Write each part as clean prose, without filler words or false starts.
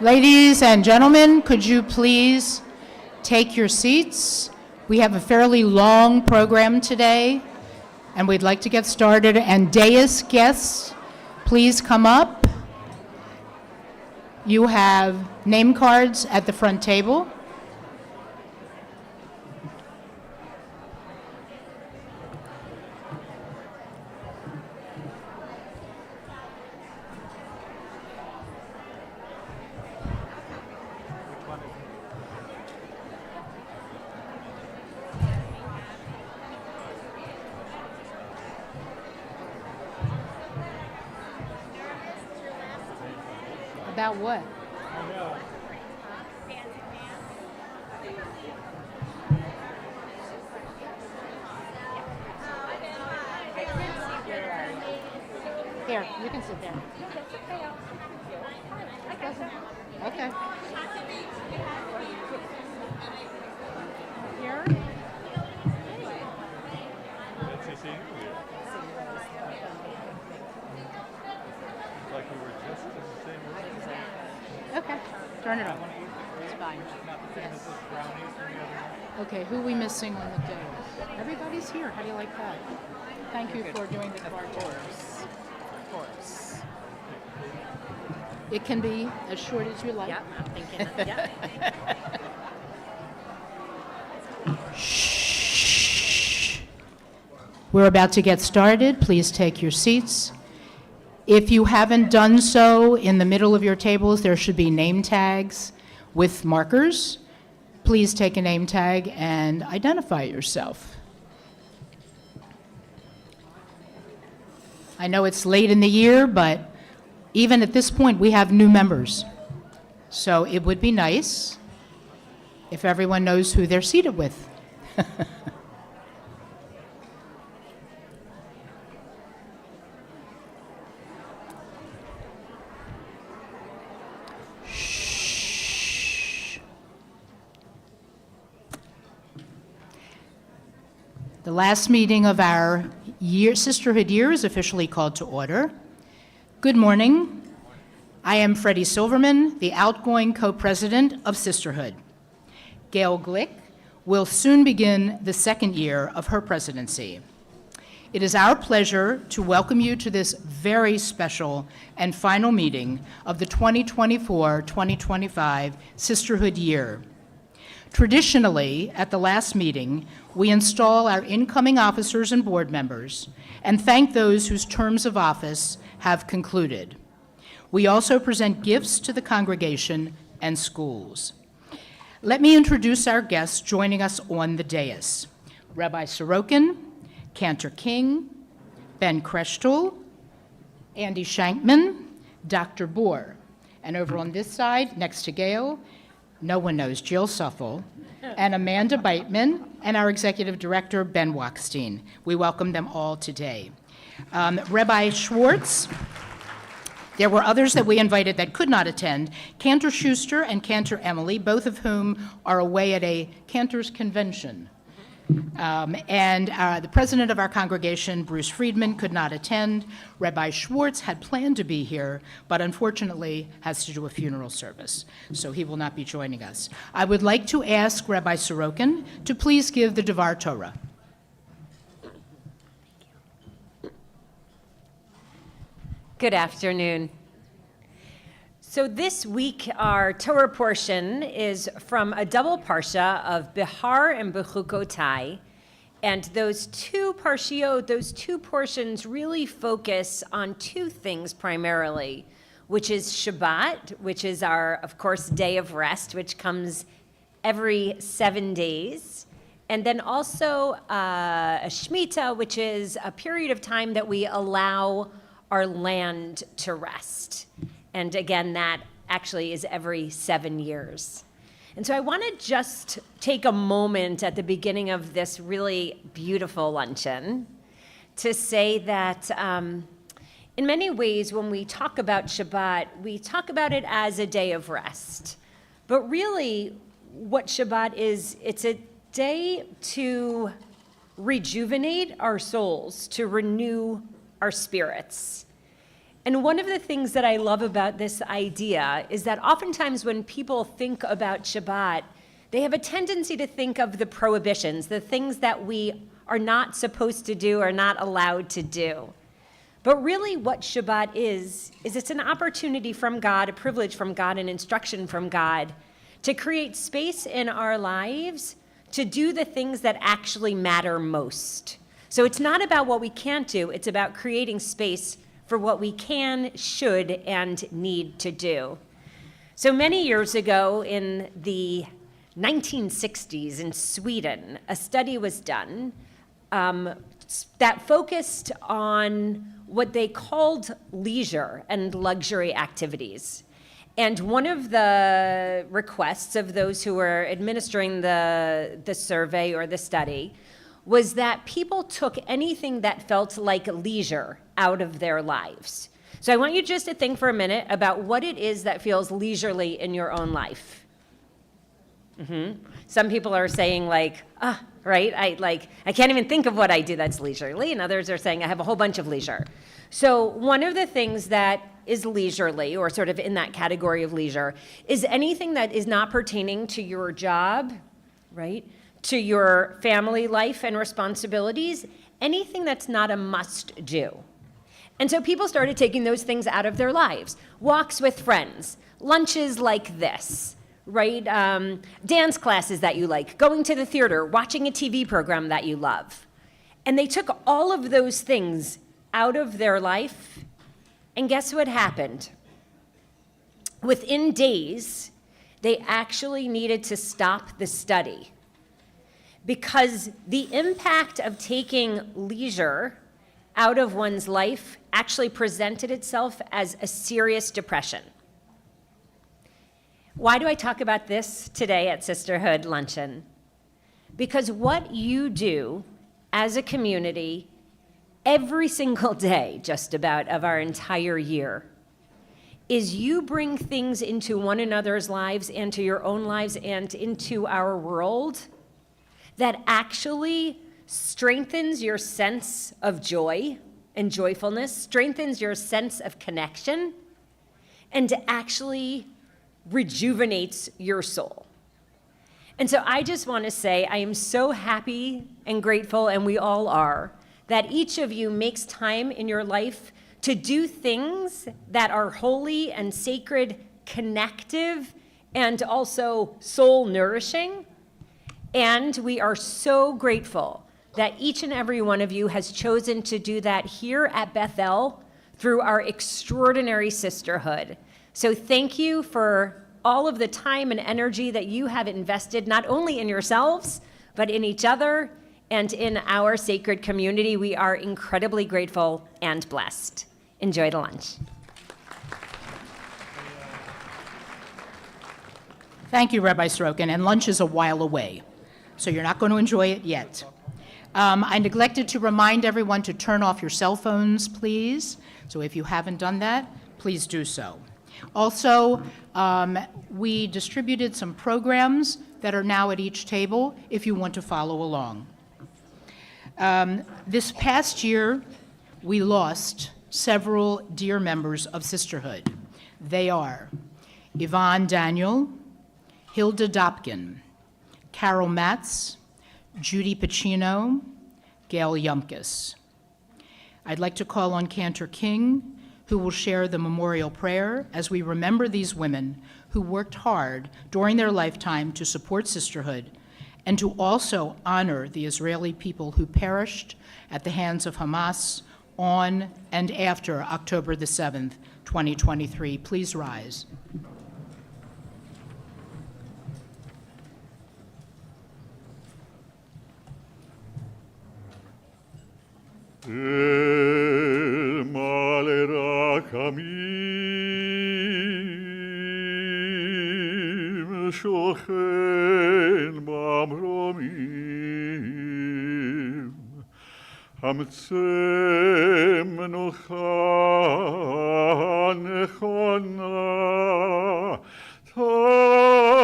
Ladies and gentlemen, could you please take your seats? We have a fairly long program today, and we'd like to get started. And dais guests, please come up. You have name cards at the front table. About what? Here, you can sit there. Okay. Here? Like we were just in the same room. Okay, turn it on. It's fine. Yes. Okay, who are we missing on the day? Everybody's here. How do you like that? Thank you for doing the bar tour. Of course. It can be as short as you like. Yeah, I'm thinking, yeah. Shh. We're about to get started. Please take your seats. If you haven't done so, in the middle of your tables, there should be name tags with markers. Please take a name tag and identify yourself. I know it's late in the year, but even at this point, we have new members. So it would be nice if everyone knows who they're seated with. The last meeting of our Sisterhood year is officially called to order. Good morning. I am Freddie Silverman, the outgoing co-president of Sisterhood. Gail Glick will soon begin the second year of her presidency. It is our pleasure to welcome you to this very special and final meeting of the 2024-2025 Sisterhood year. Traditionally, at the last meeting, we install our incoming officers and board members and thank those whose terms of office have concluded. We also present gifts to the congregation and schools. Let me introduce our guests joining us on the dais. Rabbi Sorokin, Cantor King, Ben Kreshtul, Andy Shankman, Dr. Bohr, and over on this side, next to Gail, no one knows, Jill Suffel, and Amanda Beitman, and our executive director, Ben Wachstein. We welcome them all today. Rabbi Schwartz, there were others that we invited that could not attend, Cantor Schuster and Cantor Emily, both of whom are away at a Cantor's convention. The president of our congregation, Bruce Friedman, could not attend. Rabbi Schwartz had planned to be here, but unfortunately has to do a funeral service, so he will not be joining us. I would like to ask Rabbi Sorokin to please give the Devar Torah. Good afternoon. So this week, our Torah portion is from a double parsha of Bihar and Bechukotai. And those two parshiot, those two portions really focus on two things primarily, which is Shabbat, which is our, of course, day of rest, which comes every 7 days. And then also a Shemitah, which is a period of time that we allow our land to rest. And again, that actually is every 7 years. And so I want to just take a moment at the beginning of this really beautiful luncheon to say that in many ways, when we talk about Shabbat, we talk about it as a day of rest. But really, what Shabbat is, it's a day to rejuvenate our souls, to renew our spirits. And one of the things that I love about this idea is that oftentimes when people think about Shabbat, they have a tendency to think of the prohibitions, the things that we are not supposed to do or not allowed to do. But really what Shabbat is it's an opportunity from God, a privilege from God, an instruction from God to create space in our lives to do the things that actually matter most. So it's not about what we can't do, it's about creating space for what we can, should, and need to do. So many years ago in the 1960s in Sweden, a study was done that focused on what they called leisure and luxury activities. And one of the requests of those who were administering the survey or the study was that people took anything that felt like leisure out of their lives. So I want you just to think for a minute about what it is that feels leisurely in your own life. Some people are saying right? I can't even think of what I do that's leisurely, and others are saying I have a whole bunch of leisure. So one of the things that is leisurely, or sort of in that category of leisure, is anything that is not pertaining to your job, right? To your family life and responsibilities, anything that's not a must do. And so people started taking those things out of their lives. Walks with friends, lunches like this, right? Dance classes that you like, going to the theater, watching a TV program that you love. And they took all of those things out of their life, and guess what happened? Within days, they actually needed to stop the study because the impact of taking leisure out of one's life actually presented itself as a serious depression. Why do I talk about this today at Sisterhood Luncheon? Because what you do as a community every single day, just about, of our entire year, is you bring things into one another's lives and to your own lives and into our world that actually strengthens your sense of joy and joyfulness, strengthens your sense of connection, and actually rejuvenates your soul. And so I just want to say I am so happy and grateful, and we all are, that each of you makes time in your life to do things that are holy and sacred, connective, and also soul nourishing. And we are so grateful that each and every one of you has chosen to do that here at Bethel through our extraordinary sisterhood. So thank you for all of the time and energy that you have invested, not only in yourselves, but in each other and in our sacred community. We are incredibly grateful and blessed. Enjoy the lunch. Thank you, Rabbi Sorokin, and lunch is a while away, so you're not going to enjoy it yet. I neglected to remind everyone to turn off your cell phones, please. So if you haven't done that, please do so. Also, we distributed some programs that are now at each table if you want to follow along. This past year, we lost several dear members of Sisterhood. They are Yvonne Daniel, Hilda Dopkin, Carol Matz, Judy Pacino, Gail Yumkus. I'd like to call on Cantor King, who will share the memorial prayer as we remember these women who worked hard during their lifetime to support sisterhood and to also honor the Israeli people who perished at the hands of Hamas on and after October the 7th, 2023. Please rise. El male rakamim shochen bamromim hamtsem menucha nechona tachat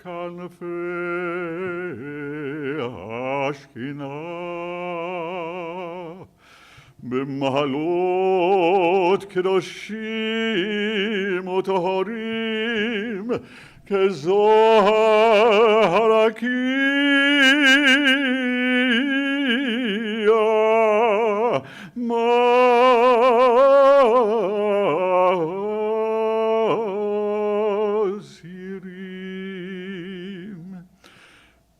כנפי השכינה. במעלות קדושים וטהורים כזוהר הרקיע מזהירים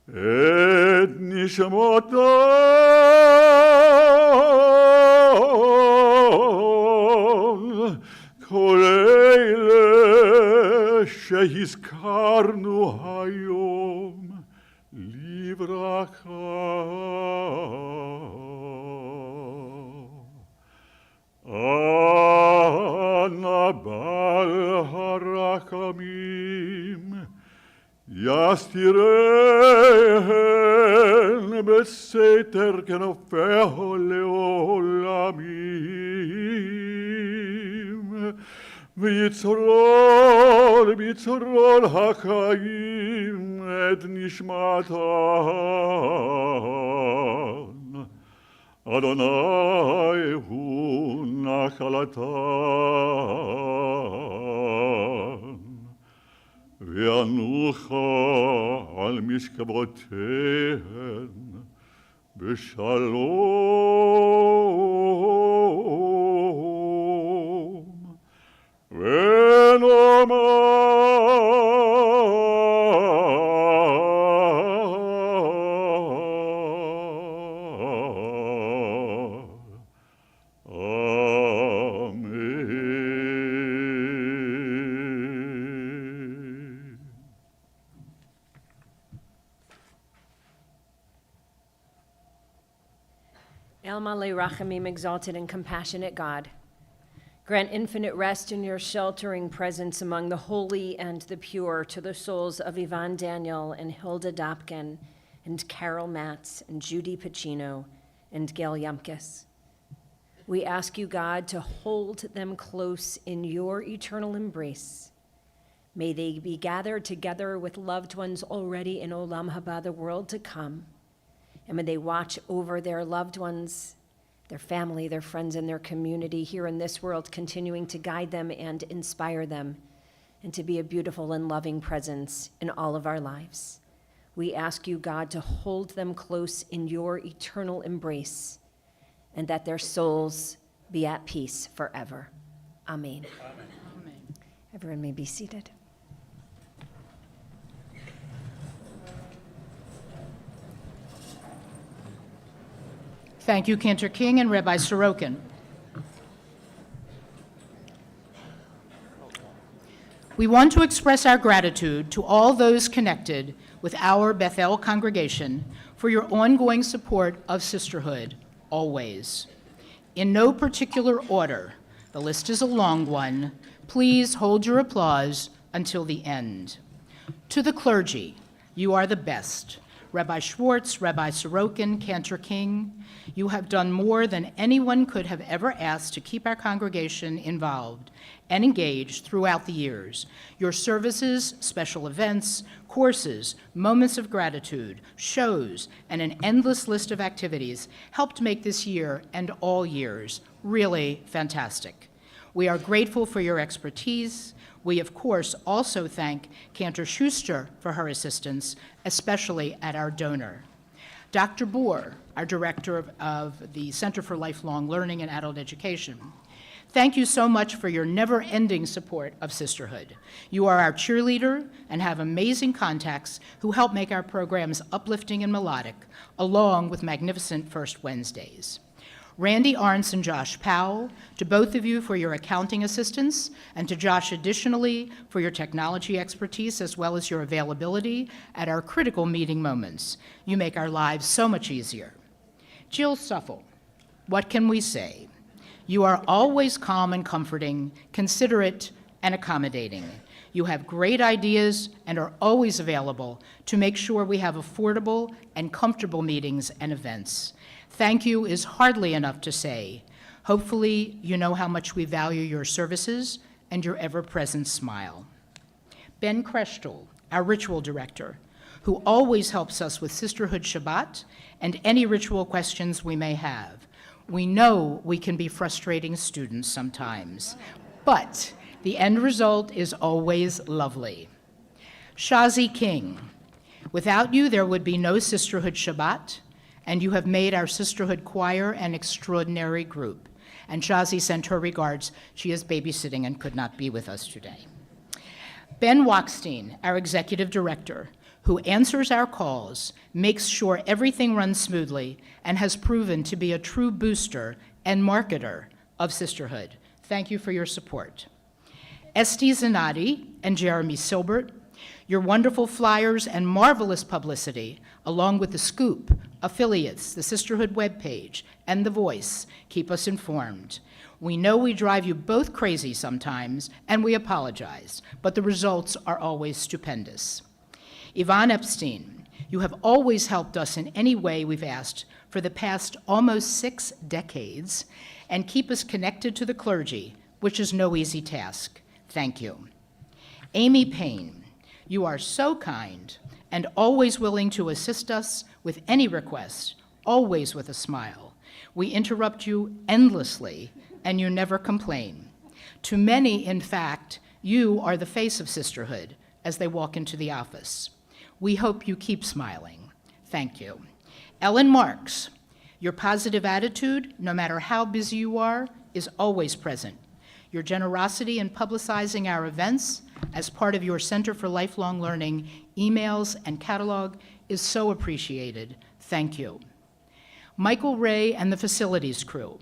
את נשמתם כל אלה שהזכרנו היום לברכה. אנא בעל הרחמים יסתירן בסתר כנפיו לעולמים ויצרול בצרול החיים את נשמתן. אדוני הוא נחלתן וינוחה על משכבותיהן בשלום. El Malei Rachamim, exalted and compassionate God, grant infinite rest in your sheltering presence among the holy and the pure to the souls of Ivan Daniel and Hilda Dopkin and Carol Matz and Judy Pacino and Gail Yumkis. We ask you, God, to hold them close in your eternal embrace. May they be gathered together with loved ones already in Olam Haba, the world to come. And may they watch over their loved ones, their family, their friends, and their community here in this world, continuing to guide them and inspire them, and to be a beautiful and loving presence in all of our lives. We ask you, God, to hold them close in your eternal embrace, and that their souls be at peace forever. Amen. Amen. Everyone may be seated. Thank you, Cantor King and Rabbi Sorokin. We want to express our gratitude to all those connected with our Bethel congregation for your ongoing support of Sisterhood, always. In no particular order, the list is a long one. Please hold your applause until the end. To the clergy, you are the best. Rabbi Schwartz, Rabbi Sorokin, Cantor King, you have done more than anyone could have ever asked to keep our congregation involved and engaged throughout the years. Your services, special events, courses, moments of gratitude, shows, and an endless list of activities helped make this year and all years really fantastic. We are grateful for your expertise. We, of course, also thank Cantor Schuster for her assistance, especially at our donor. Dr. Boer, our director of the Center for Lifelong Learning and Adult Education. Thank you so much for your never-ending support of Sisterhood. You are our cheerleader and have amazing contacts who help make our programs uplifting and melodic, along with magnificent First Wednesdays. Randy Arntz and Josh Powell, to both of you for your accounting assistance, and to Josh additionally for your technology expertise as well as your availability at our critical meeting moments. You make our lives so much easier. Jill Suffel, what can we say? You are always calm and comforting, considerate and accommodating. You have great ideas and are always available to make sure we have affordable and comfortable meetings and events. Thank you is hardly enough to say. Hopefully, you know how much we value your services and your ever-present smile. Ben Kreshtel, our ritual director, who always helps us with Sisterhood Shabbat and any ritual questions we may have. We know we can be frustrating students sometimes, but the end result is always lovely. Shazi King, without you there would be no Sisterhood Shabbat, and you have made our Sisterhood Choir an extraordinary group. And Shazi sent her regards. She is babysitting and could not be with us today. Ben Wachstein, our executive director, who answers our calls, makes sure everything runs smoothly, and has proven to be a true booster and marketer of Sisterhood. Thank you for your support. Esti Zanati and Jeremy Silbert, your wonderful flyers and marvelous publicity, along with the Scoop, affiliates, the Sisterhood webpage, and The Voice, keep us informed. We know we drive you both crazy sometimes, and we apologize, but the results are always stupendous. Yvonne Epstein, you have always helped us in any way we've asked for the past almost 6 decades, and keep us connected to the clergy, which is no easy task. Thank you. Amy Payne, you are so kind and always willing to assist us with any request, always with a smile. We interrupt you endlessly, and you never complain. To many, in fact, you are the face of Sisterhood as they walk into the office. We hope you keep smiling. Thank you. Ellen Marks, your positive attitude, no matter how busy you are, is always present. Your generosity in publicizing our events as part of your Center for Lifelong Learning emails and catalog is so appreciated. Thank you. Michael Ray and the facilities crew,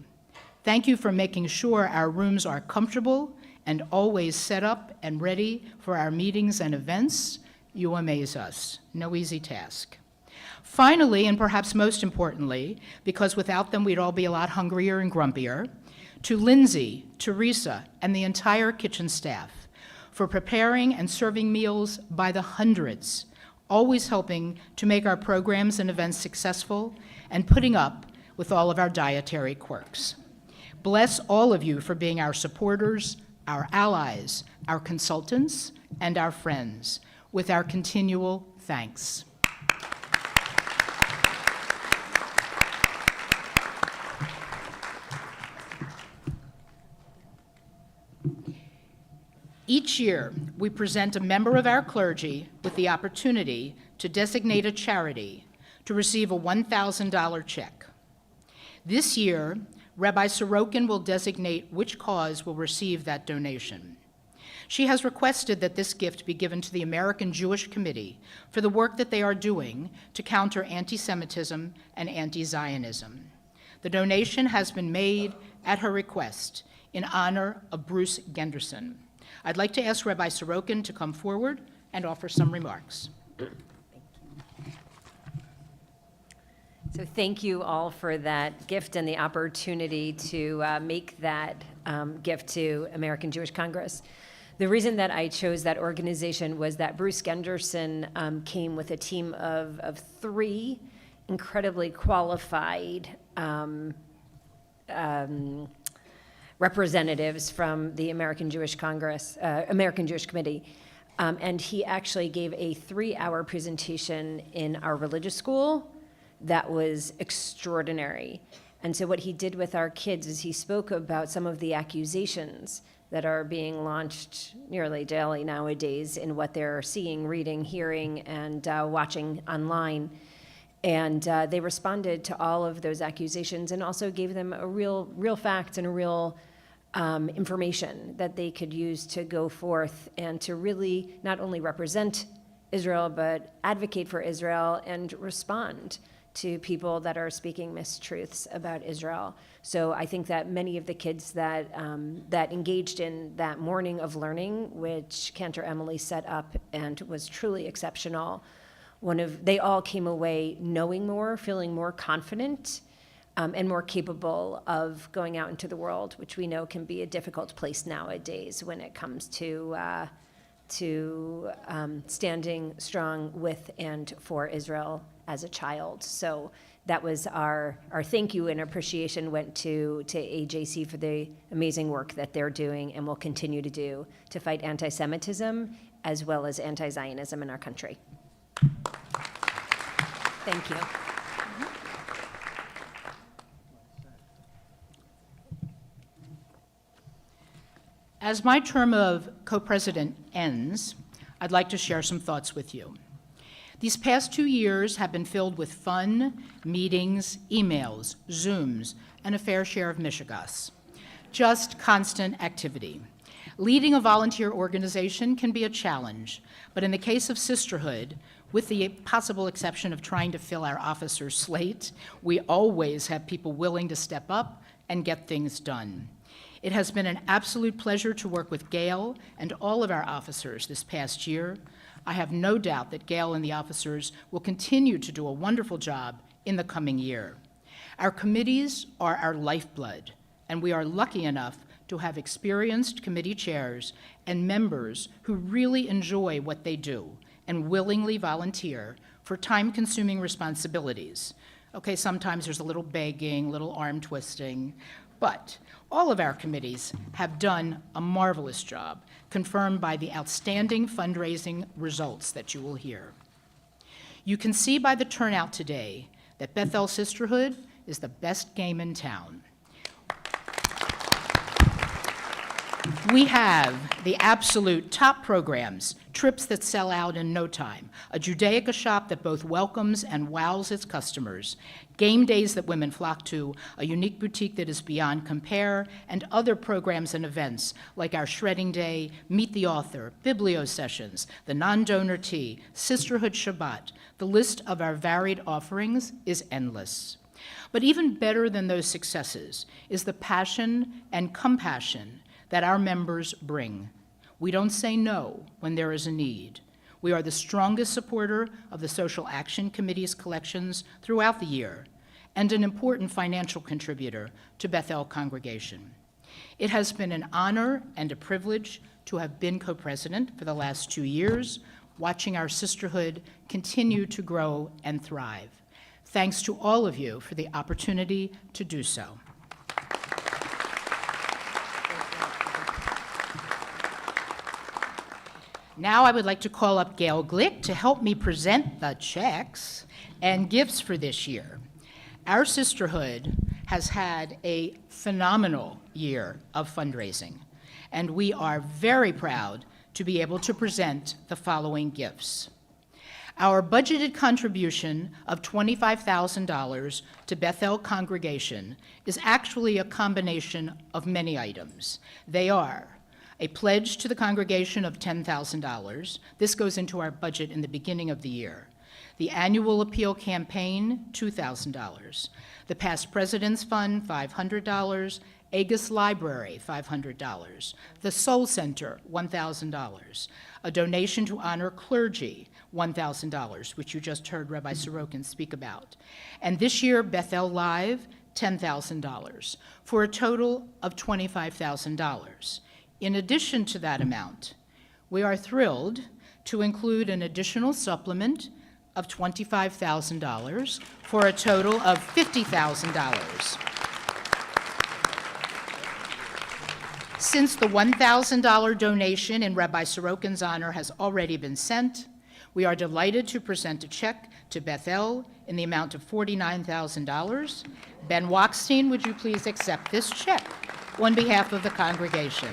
thank you for making sure our rooms are comfortable and always set up and ready for our meetings and events. You amaze us. No easy task. Finally, and perhaps most importantly, because without them we'd all be a lot hungrier and grumpier, to Lindsay, Teresa, and the entire kitchen staff for preparing and serving meals by the hundreds, always helping to make our programs and events successful and putting up with all of our dietary quirks. Bless all of you for being our supporters, our allies, our consultants, and our friends, with our continual thanks. Each year, we present a member of our clergy with the opportunity to designate a charity to receive a $1,000 check. This year, Rabbi Sorokin will designate which cause will receive that donation. She has requested that this gift be given to the American Jewish Committee for the work that they are doing to counter anti-Semitism and anti-Zionism. The donation has been made at her request in honor of Bruce Genderson. I'd like to ask Rabbi Sorokin to come forward and offer some remarks. So thank you all for that gift and the opportunity to make that gift to American Jewish Congress. The reason that I chose that organization was that Bruce Genderson came with a team of 3 incredibly qualified representatives from the American Jewish Congress, American Jewish Committee. And he actually gave a 3-hour presentation in our religious school that was extraordinary. And so what he did with our kids is he spoke about some of the accusations that are being launched nearly daily nowadays in what they're seeing, reading, hearing, and watching online. And they responded to all of those accusations and also gave them a real facts and a real information that they could use to go forth and to really not only represent Israel, but advocate for Israel and respond to people that are speaking mistruths about Israel. So I think that many of the kids that that engaged in that morning of learning, which Cantor Emily set up and was truly exceptional, they all came away knowing more, feeling more confident, and more capable of going out into the world, which we know can be a difficult place nowadays when it comes to standing strong with and for Israel as a child. So that was our thank you and appreciation went to AJC for the amazing work that they're doing and will continue to do to fight anti-Semitism as well as anti-Zionism in our country. Thank you. As my term of co-president ends, I'd like to share some thoughts with you. These past 2 years have been filled with fun, meetings, emails, Zooms, and a fair share of mishigas. Just constant activity. Leading a volunteer organization can be a challenge, but in the case of Sisterhood, with the possible exception of trying to fill our officers' slate, we always have people willing to step up and get things done. It has been an absolute pleasure to work with Gail and all of our officers this past year. I have no doubt that Gail and the officers will continue to do a wonderful job in the coming year. Our committees are our lifeblood, and we are lucky enough to have experienced committee chairs and members who really enjoy what they do and willingly volunteer for time-consuming responsibilities. Okay, sometimes there's a little begging, little arm twisting, but all of our committees have done a marvelous job, confirmed by the outstanding fundraising results that you will hear. You can see by the turnout today that Bethel Sisterhood is the best game in town. We have the absolute top programs, trips that sell out in no time, a Judaica shop that both welcomes and wows its customers, game days that women flock to, a unique boutique that is beyond compare, and other programs and events like our Shredding Day, Meet the Author, Biblio Sessions, the Non-Donor Tea, Sisterhood Shabbat. The list of our varied offerings is endless. But even better than those successes is the passion and compassion that our members bring. We don't say no when there is a need. We are the strongest supporter of the Social Action Committee's collections throughout the year and an important financial contributor to Bethel Congregation. It has been an honor and a privilege to have been co-president for the last 2 years, watching our sisterhood continue to grow and thrive. Thanks to all of you for the opportunity to do so. Now I would like to call up Gail Glick to help me present the checks and gifts for this year. Our sisterhood has had a phenomenal year of fundraising, and we are very proud to be able to present the following gifts. Our budgeted contribution of $25,000 to Bethel Congregation is actually a combination of many items. They are a pledge to the congregation of $10,000. This goes into our budget in the beginning of the year. The annual appeal campaign, $2,000. The Past President's Fund, $500. Agus Library, $500. The Soul Center, $1,000. A donation to honor clergy, $1,000, which you just heard Rabbi Sorokin speak about. And this year, Bethel Live, $10,000, for a total of $25,000. In addition to that amount, we are thrilled to include an additional supplement of $25,000 for a total of $50,000. Since the $1,000 donation in Rabbi Sorokin's honor has already been sent, we are delighted to present a check to Bethel in the amount of $49,000. Ben Wachstein, would you please accept this check on behalf of the congregation?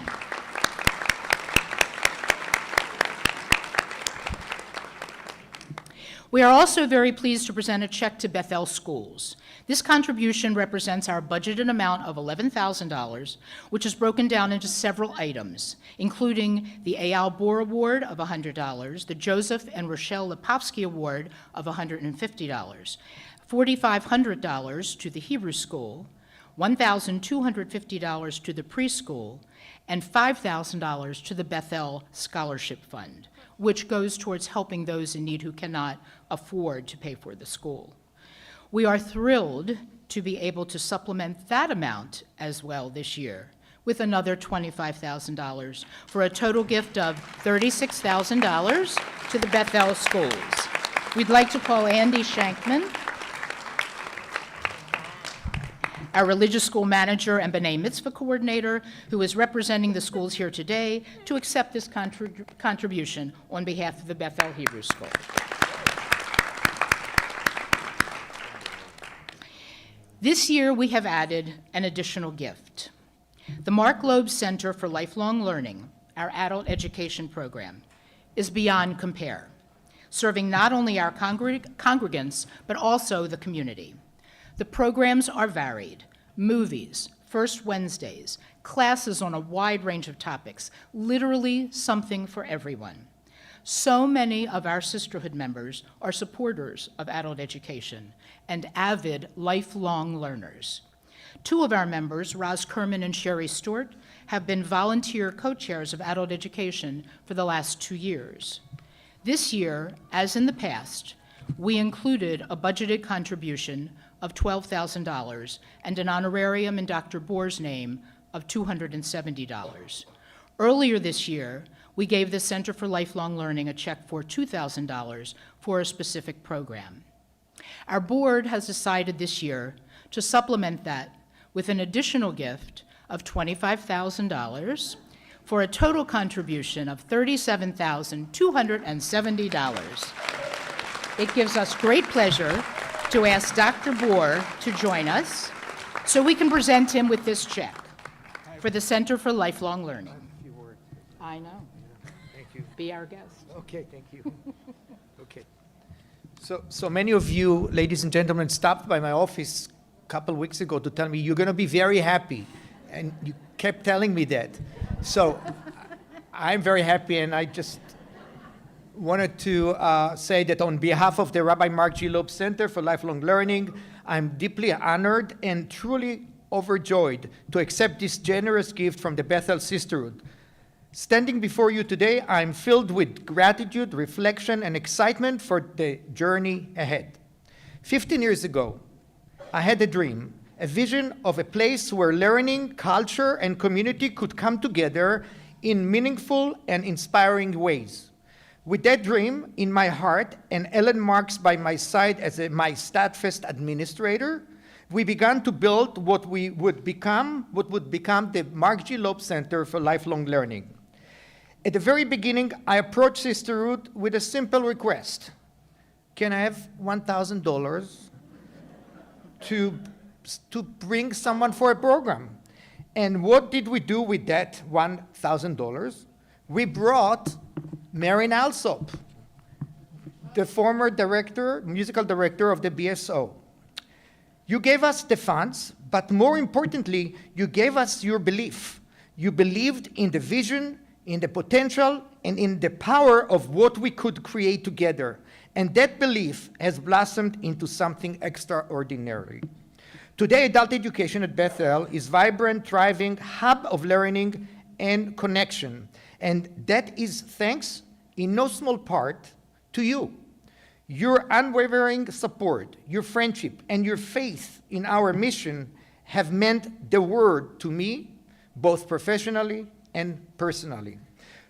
We are also very pleased to present a check to Bethel Schools. This contribution represents our budgeted amount of $11,000, which is broken down into several items, including the Eyal Bor Award of $100, the Joseph and Rochelle Lipovsky Award of $150, $4,500 to the Hebrew School, $1,250 to the preschool, and $5,000 to the Bethel Scholarship Fund, which goes towards helping those in need who cannot afford to pay for the school. We are thrilled to be able to supplement that amount as well this year with another $25,000 for a total gift of $36,000 to the Bethel Schools. We'd like to call Andy Shankman. our religious school manager and B'nai Mitzvah coordinator, who is representing the schools here today, to accept this contribution on behalf of the Bethel Hebrew School. This year, we have added an additional gift. The Mark Loeb Center for Lifelong Learning, our adult education program, is beyond compare, serving not only our congregants, but also the community. The programs are varied: movies, First Wednesdays, classes on a wide range of topics, literally something for everyone. So many of our Sisterhood members are supporters of adult education and avid lifelong learners. Two of our members, Roz Kerman and Sherry Stewart, have been volunteer co-chairs of adult education for the last 2 years. This year, as in the past, we included a budgeted contribution of $12,000 and an honorarium in Dr. Boer's name of $270. Earlier this year, we gave the Center for Lifelong Learning a check for $2,000 for a specific program. Our board has decided this year to supplement that with an additional gift of $25,000 for a total contribution of $37,270. It gives us great pleasure to ask Dr. Boer to join us so we can present him with this check for the Center for Lifelong Learning. I know. Thank you. Be our guest. Okay, thank you. Okay. So many of you, ladies and gentlemen, stopped by my office a couple weeks ago to tell me you're going to be very happy, and you kept telling me that. So I'm very happy, and I just wanted to say that on behalf of the Rabbi Mark G. Loeb Center for Lifelong Learning, I'm deeply honored and truly overjoyed to accept this generous gift from the Bethel Sisterhood. Standing before you today, I'm filled with gratitude, reflection, and excitement for the journey ahead. 15 years ago, I had a dream, a vision of a place where learning, culture, and community could come together in meaningful and inspiring ways. With that dream in my heart and Ellen Marks by my side as my Stadfest administrator, we began to build what would become the Mark G. Loeb Center for Lifelong Learning. At the very beginning, I approached Sisterhood with a simple request. Can I have $1,000 to bring someone for a program? And what did we do with that $1,000? We brought Marin Alsop, the former musical director of the BSO. You gave us the funds, but more importantly, you gave us your belief. You believed in the vision, in the potential, and in the power of what we could create together. And that belief has blossomed into something extraordinary. Today, adult education at Bethel is vibrant, thriving hub of learning and connection. And that is thanks, in no small part, to you. Your unwavering support, your friendship, and your faith in our mission have meant the world to me, both professionally and personally.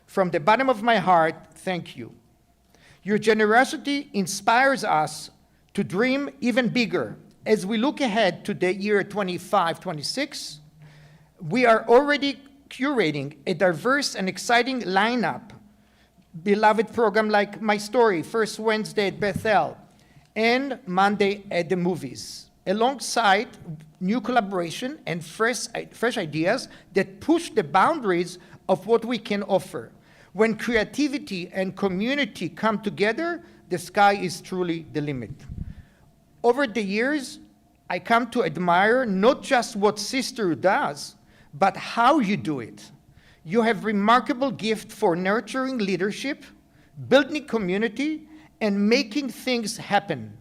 From the bottom of my heart, thank you. Your generosity inspires us to dream even bigger. As we look ahead to the year 25-26, we are already curating a diverse and exciting lineup. Beloved program like My Story, First Wednesday at Bethel, and Monday at the Movies, alongside new collaboration and fresh ideas that push the boundaries of what we can offer. When creativity and community come together, the sky is truly the limit. Over the years, I come to admire not just what Sisterhood does, but how you do it. You have remarkable gift for nurturing leadership, building community, and making things happen.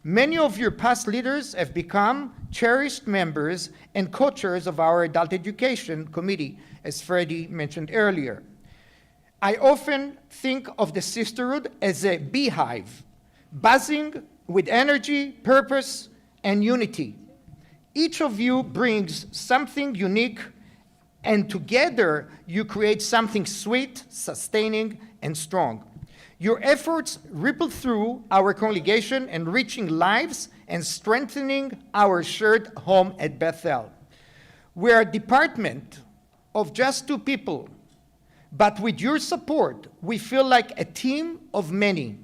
Many of your past leaders have become cherished members and co-chairs of our adult education committee, as Freddie mentioned earlier. I often think of the Sisterhood as a beehive, buzzing with energy, purpose, and unity. Each of you brings something unique, and together you create something sweet, sustaining, and strong. Your efforts ripple through our congregation, enriching lives and strengthening our shared home at Bethel. We're a department of just 2 people, but with your support, we feel like a team of many.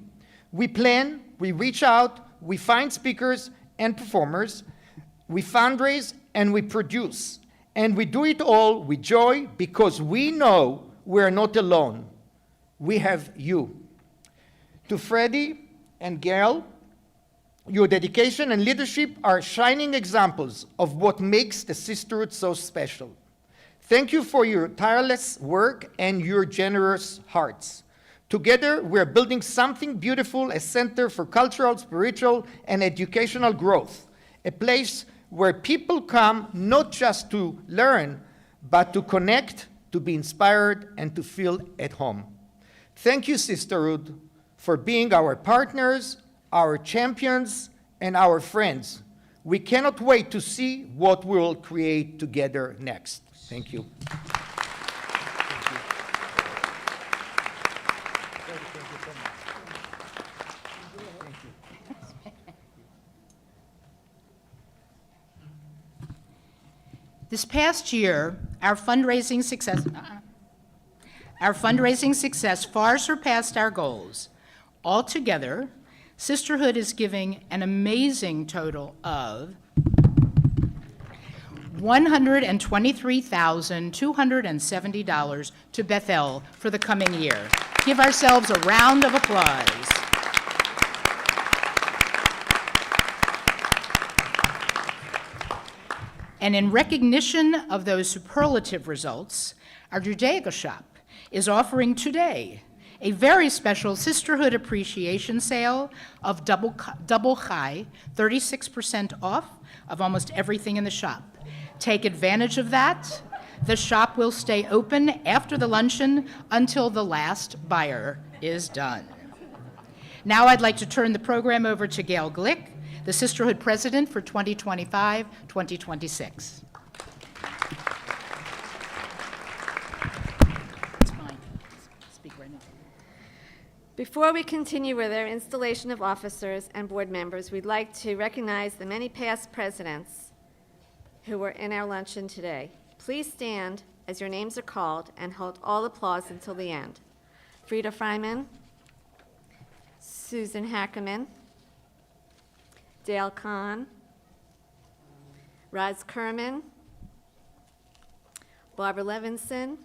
We plan, we reach out, we find speakers and performers, we fundraise, and we produce. And we do it all with joy because we know we're not alone. We have you. To Freddie and Gail, your dedication and leadership are shining examples of what makes the Sisterhood so special. Thank you for your tireless work and your generous hearts. Together, we're building something beautiful, a center for cultural, spiritual, and educational growth, a place where people come not just to learn, but to connect, to be inspired, and to feel at home. Thank you, Sisterhood, for being our partners, our champions, and our friends. We cannot wait to see what we'll create together next. Thank you. This past year, our fundraising success far surpassed our goals. Altogether, Sisterhood is giving an amazing total of $123,270 to Bethel for the coming year. Give ourselves a round of applause. And in recognition of those superlative results, our Judaica shop is offering today a very special Sisterhood appreciation sale of double high, 36% off of almost everything in the shop. Take advantage of that. The shop will stay open after the luncheon until the last buyer is done. Now I'd like to turn the program over to Gail Glick, the Sisterhood President for 2025-2026. It's fine. Speak right now. Before we continue with our installation of officers and board members, we'd like to recognize the many past presidents who were in our luncheon today. Please stand as your names are called and hold all applause until the end. Frida Fryman, Susan Hackerman, Dale Kahn, Roz Kerman, Barbara Levinson,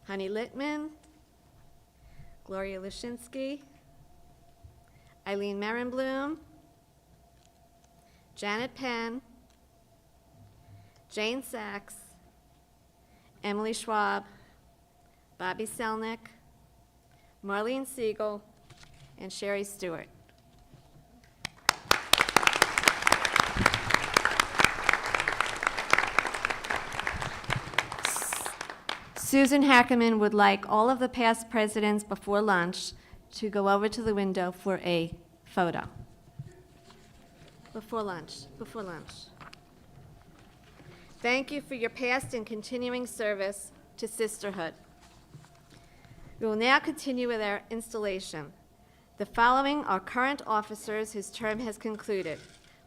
Honey Littman, Gloria Lashinsky, Eileen Merenblum, Janet Penn, Jane Sachs, Emily Schwab, Bobby Selnick, Marlene Siegel, and Sherry Stewart. Susan Hackerman would like all of the past presidents before lunch to go over to the window for a photo. Before lunch. Thank you for your past and continuing service to Sisterhood. We will now continue with our installation. The following are current officers whose term has concluded.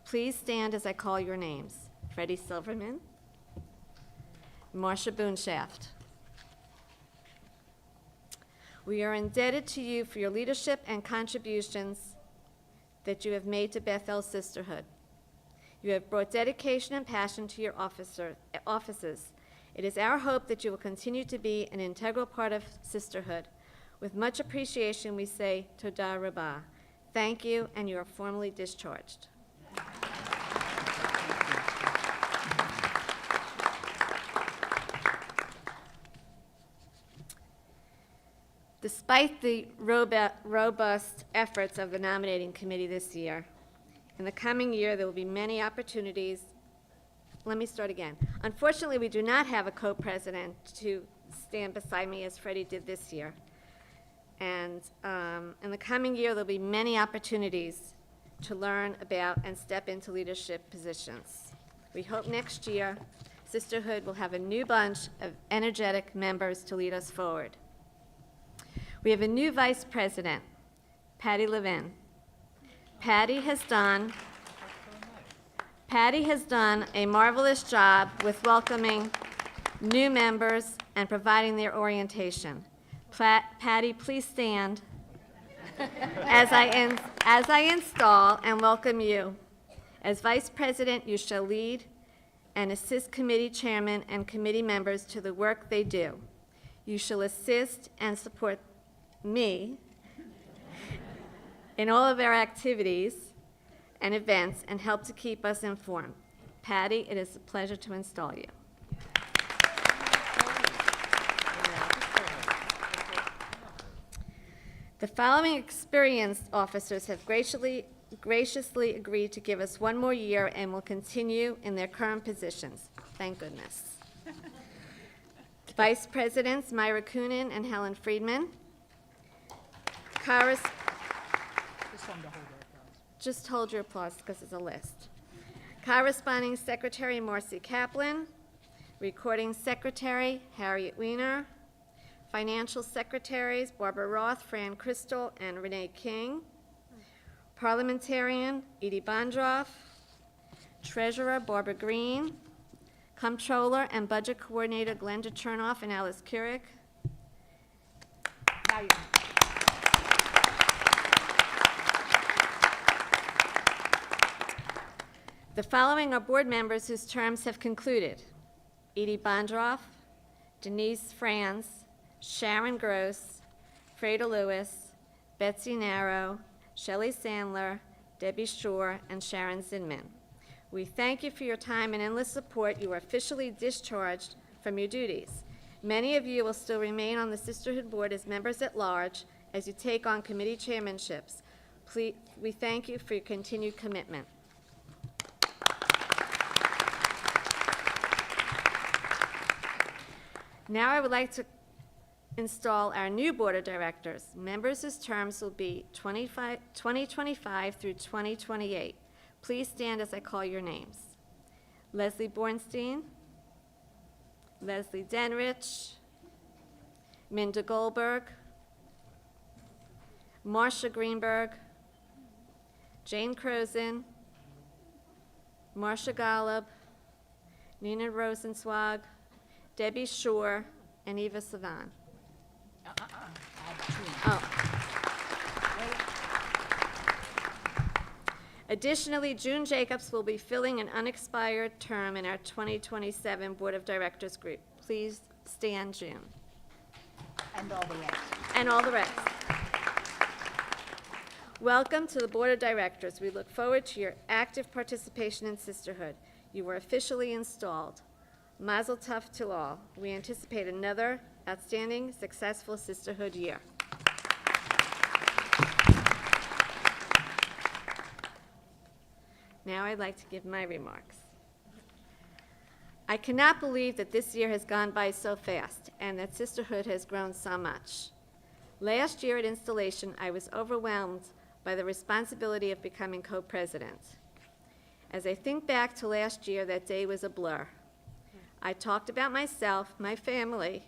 Please stand as I call your names. Freddie Silverman, Marcia Boonshaft. We are indebted to you for your leadership and contributions that you have made to Bethel Sisterhood. You have brought dedication and passion to your offices. It is our hope that you will continue to be an integral part of Sisterhood. With much appreciation, we say Toda Rabbah. Thank you, and you are formally discharged. Despite the robust efforts of the nominating committee this year, in the coming year there will be many opportunities. Let me start again. Unfortunately, we do not have a co-president to stand beside me as Freddie did this year. And in the coming year, there'll be many opportunities to learn about and step into leadership positions. We hope next year Sisterhood will have a new bunch of energetic members to lead us forward. We have a new vice president, Patty Levin. Patty has done a marvelous job with welcoming new members and providing their orientation. Patty, please stand as I install and welcome you. As Vice President, you shall lead and assist committee chairmen and committee members to the work they do. You shall assist and support me in all of our activities and events and help to keep us informed. Patty, it is a pleasure to install you. The following experienced officers have graciously agreed to give us one more year and will continue in their current positions. Thank goodness. Vice Presidents Myra Coonan and Helen Friedman. Just hold your applause because it's a list. Corresponding Secretary Marcy Kaplan. Recording Secretary Harriet Weiner. Financial Secretaries Barbara Roth, Fran Crystal, and Renee King. Parliamentarian Edie Bondroff. Treasurer Barbara Green. Comptroller and Budget Coordinator Glenda Chernoff and Alice Keurig. The following are board members whose terms have concluded: Edie Bondroff, Denise Franz, Sharon Gross, Freda Lewis, Betsy Narrow, Shelley Sandler, Debbie Shore, and Sharon Zinman. We thank you for your time and endless support. You are officially discharged from your duties. Many of you will still remain on the Sisterhood Board as members at large as you take on committee chairmanships. We thank you for your continued commitment. Now I would like to install our new Board of Directors. Members whose terms will be 2025 through 2028. Please stand as I call your names. Leslie Bornstein, Leslie Denrich, Minda Goldberg, Marcia Greenberg, Jane Crozen, Marcia Golub, Nina Rosenzweig, Debbie Shore, and Eva Savan. Additionally, June Jacobs will be filling an unexpired term in our 2027 Board of Directors group. Please stand, June. And all the rest. And all the rest. Welcome to the Board of Directors. We look forward to your active participation in Sisterhood. You were officially installed. Mazel tov to all. We anticipate another outstanding, successful Sisterhood year. Now I'd like to give my remarks. I cannot believe that this year has gone by so fast and that Sisterhood has grown so much. Last year at installation, I was overwhelmed by the responsibility of becoming co-president. As I think back to last year, that day was a blur. I talked about myself, my family,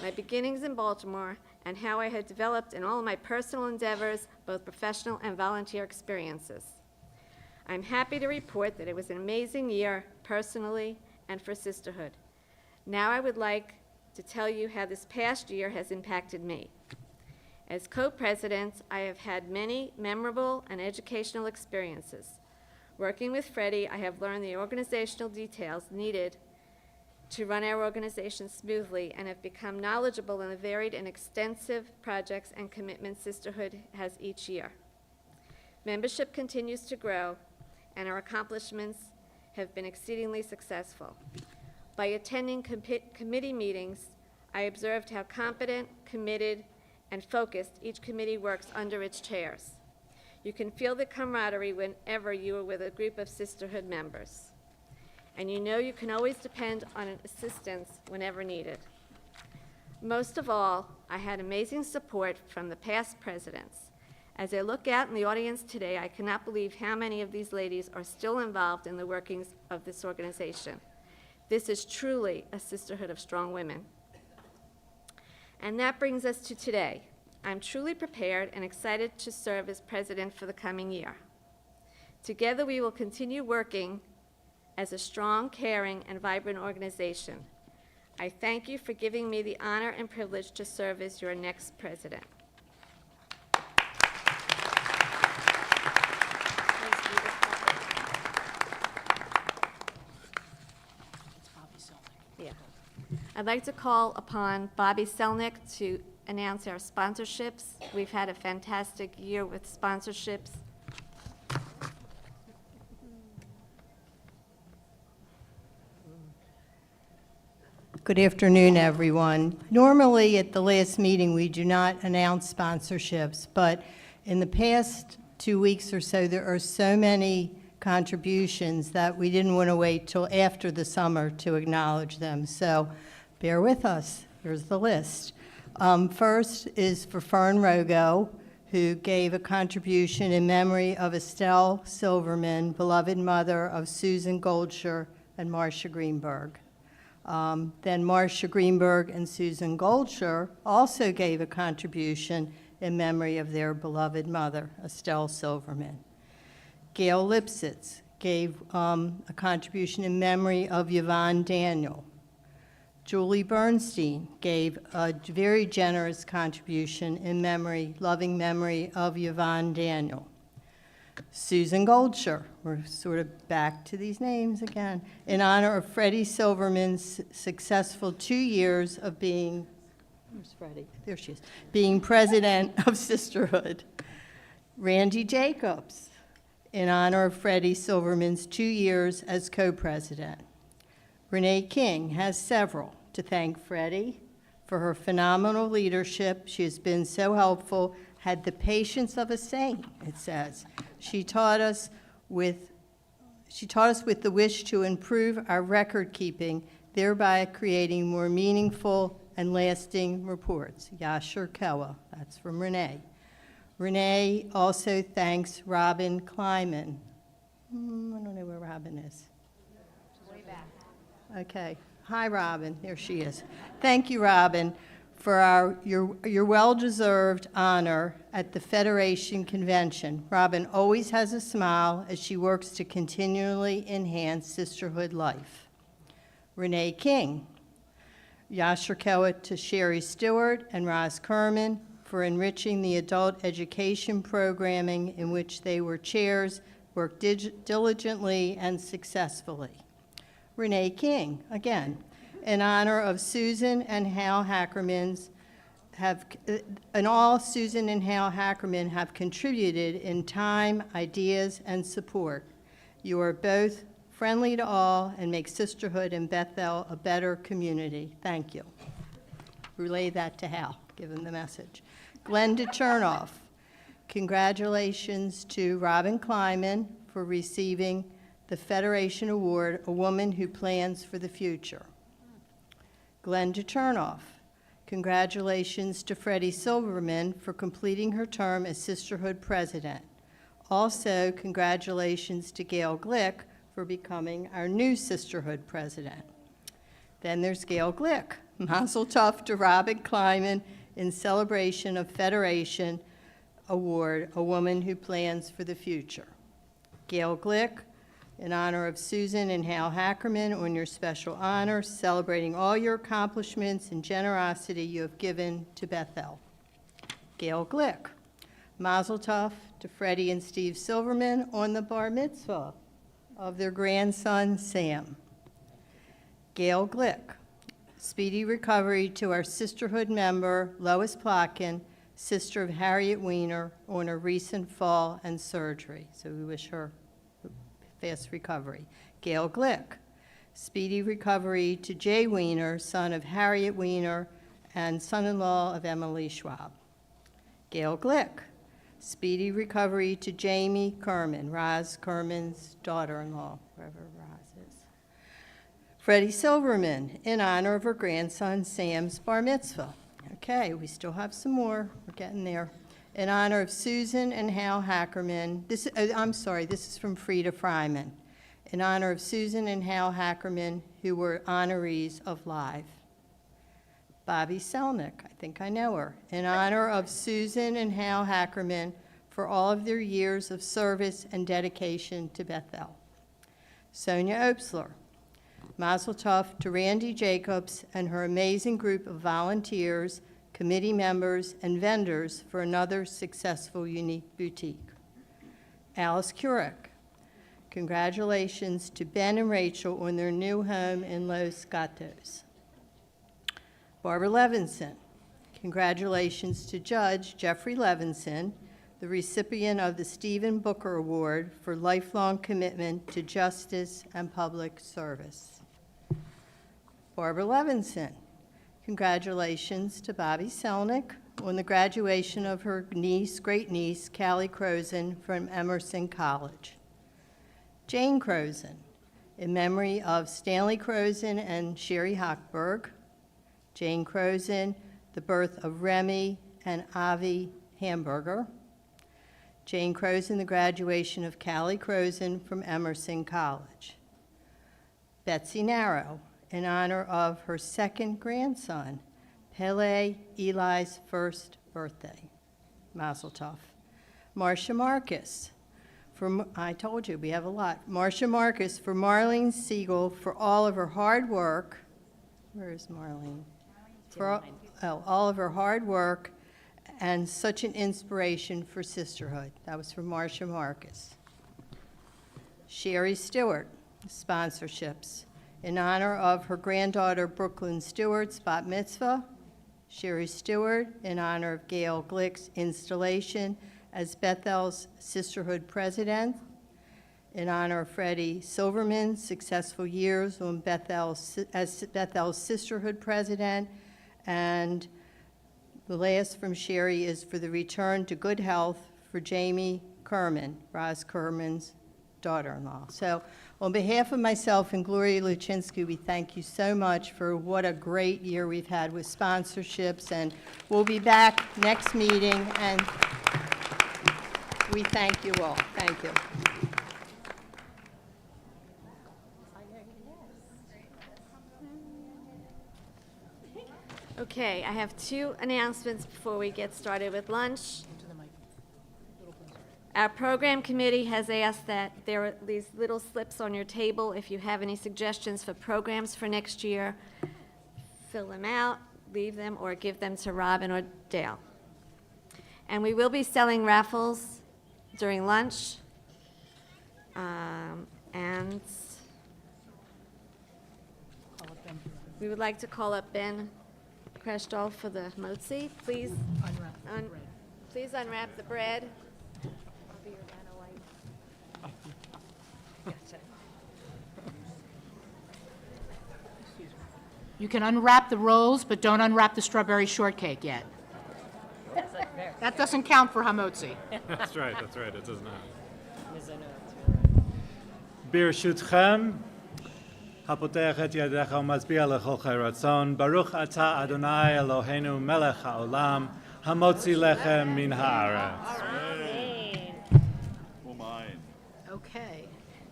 my beginnings in Baltimore, and how I had developed in all of my personal endeavors, both professional and volunteer experiences. I'm happy to report that it was an amazing year, personally and for Sisterhood. Now I would like to tell you how this past year has impacted me. As co-president, I have had many memorable and educational experiences. Working with Freddie, I have learned the organizational details needed to run our organization smoothly and have become knowledgeable in the varied and extensive projects and commitments Sisterhood has each year. Membership continues to grow, and our accomplishments have been exceedingly successful. By attending committee meetings, I observed how competent, committed, and focused each committee works under its chairs. You can feel the camaraderie whenever you are with a group of Sisterhood members. And you know you can always depend on assistance whenever needed. Most of all, I had amazing support from the past presidents. As I look out in the audience today, I cannot believe how many of these ladies are still involved in the workings of this organization. This is truly a sisterhood of strong women. And that brings us to today. I'm truly prepared and excited to serve as president for the coming year. Together, we will continue working as a strong, caring, and vibrant organization. I thank you for giving me the honor and privilege to serve as your next president. Yeah. I'd like to call upon Bobby Selnick to announce our sponsorships. We've had a fantastic year with sponsorships. Good afternoon, everyone. Normally, at the last meeting, we do not announce sponsorships, but in the past 2 weeks or so, there are so many contributions that we didn't want to wait till after the summer to acknowledge them. So bear with us. Here's the list. First is for Fern Rogo, who gave a contribution in memory of Estelle Silverman, beloved mother of Susan Goldshire and Marcia Greenberg. Then Marcia Greenberg and Susan Goldshire also gave a contribution in memory of their beloved mother, Estelle Silverman. Gail Lipsitz gave a contribution in memory of Yvonne Daniel. Julie Bernstein gave a very generous contribution in memory, loving memory of Yvonne Daniel. Susan Goldshire, we're sort of back to these names again, in honor of Freddie Silverman's successful 2 years of being, where's Freddie? There she is, being president of Sisterhood. Randy Jacobs, in honor of Freddie Silverman's 2 years as co-president. Renee King has several to thank Freddie for her phenomenal leadership. She has been so helpful, had the patience of a saint, it says. She taught us with the wish to improve our record keeping, thereby creating more meaningful and lasting reports. Yashar Kewa, that's from Renee. Renee also thanks Robin Kleiman. I don't know where Robin is. Way back. Okay. Hi, Robin. There she is. Thank you, Robin, for your well-deserved honor at the Federation Convention. Robin always has a smile as she works to continually enhance sisterhood life. Renee King, Yashar Kewa to Sherry Stewart and Roz Kerman for enriching the adult education programming in which they were chairs, worked diligently and successfully. Renee King, again, in honor of Susan and Hal Hackermans, Susan and Hal Hackerman have contributed in time, ideas, and support. You are both friendly to all and make Sisterhood in Bethel a better community. Thank you. Relay that to Hal, give him the message. Glenda Chernoff, congratulations to Robin Kleiman for receiving the Federation Award, A Woman Who Plans for the Future. Glenda Chernoff, congratulations to Freddie Silverman for completing her term as Sisterhood President. Also, congratulations to Gail Glick for becoming our new Sisterhood President. Then there's Gail Glick. Mazel tov to Robin Kleiman in celebration of Federation Award, A Woman Who Plans for the Future. Gail Glick, in honor of Susan and Hal Hackerman, on your special honor, celebrating all your accomplishments and generosity you have given to Bethel. Gail Glick. Mazel tov to Freddie and Steve Silverman on the bar mitzvah of their grandson, Sam. Gail Glick. Speedy recovery to our Sisterhood member, Lois Plotkin, sister of Harriet Weiner, on her recent fall and surgery. So we wish her fast recovery. Gail Glick. Speedy recovery to Jay Weiner, son of Harriet Weiner and son-in-law of Emily Schwab. Gail Glick. Speedy recovery to Jamie Kerman, Roz Kerman's daughter-in-law, wherever Roz is. Freddie Silverman, in honor of her grandson Sam's bar mitzvah. Okay, we still have some more. We're getting there. In honor of Susan and Hal Hackerman, this is from Frida Fryman. In honor of Susan and Hal Hackerman, who were honorees of Live. Bobby Selnick, I think I know her, in honor of Susan and Hal Hackerman for all of their years of service and dedication to Bethel. Sonia Opsler, Mazel Tov to Randy Jacobs and her amazing group of volunteers, committee members, and vendors for another successful Unique Boutique. Alice Kurek, congratulations to Ben and Rachel on their new home in Los Gatos. Barbara Levinson, congratulations to Judge Jeffrey Levinson, the recipient of the Stephen Booker Award for lifelong commitment to justice and public service. Barbara Levinson, congratulations to Bobby Selnick on the graduation of her niece, great-niece, Callie Crozen from Emerson College. Jane Crozen, in memory of Stanley Crozen and Sherry Hochberg. Jane Crozen, the birth of Remy and Avi Hamburger. Jane Crozen, the graduation of Callie Crozen from Emerson College. Betsy Narrow, in honor of her second grandson, Pele Eli's first birthday. Mazel tov. Marcia Marcus, I told you, we have a lot. Marcia Marcus for Marlene Siegel for all of her hard work. Where is Marlene? For all of her hard work and such an inspiration for Sisterhood. That was from Marcia Marcus. Sherry Stewart, sponsorships. In honor of her granddaughter Brooklyn Stewart's bat mitzvah, Sherry Stewart, in honor of Gail Glick's installation as Bethel's Sisterhood president, in honor of Freddie Silverman's successful years on as Bethel's Sisterhood president, and the last from Sherry is for the return to good health for Jamie Kerman, Roz Kerman's daughter-in-law. So on behalf of myself and Gloria Luchinsky, we thank you so much for what a great year we've had with sponsorships, and we'll be back next meeting, and we thank you all. Thank you. Okay, I have two announcements before we get started with lunch. Our program committee has asked that there are these little slips on your table. If you have any suggestions for programs for next year, fill them out, leave them, or give them to Robin or Dale. And we will be selling raffles during lunch. And we would like to call up Ben Kreshdahl for the motzi. Please please unwrap the bread. You can unwrap the rolls, but don't unwrap the strawberry shortcake yet. That doesn't count for hamotzi. That's right, it does not. ברשותכם, הפותח את ידיך ומצביע לכל חי רצון, ברוך אתה אדוני אלוהינו מלך העולם, המוציא לחם מן הארץ. Okay.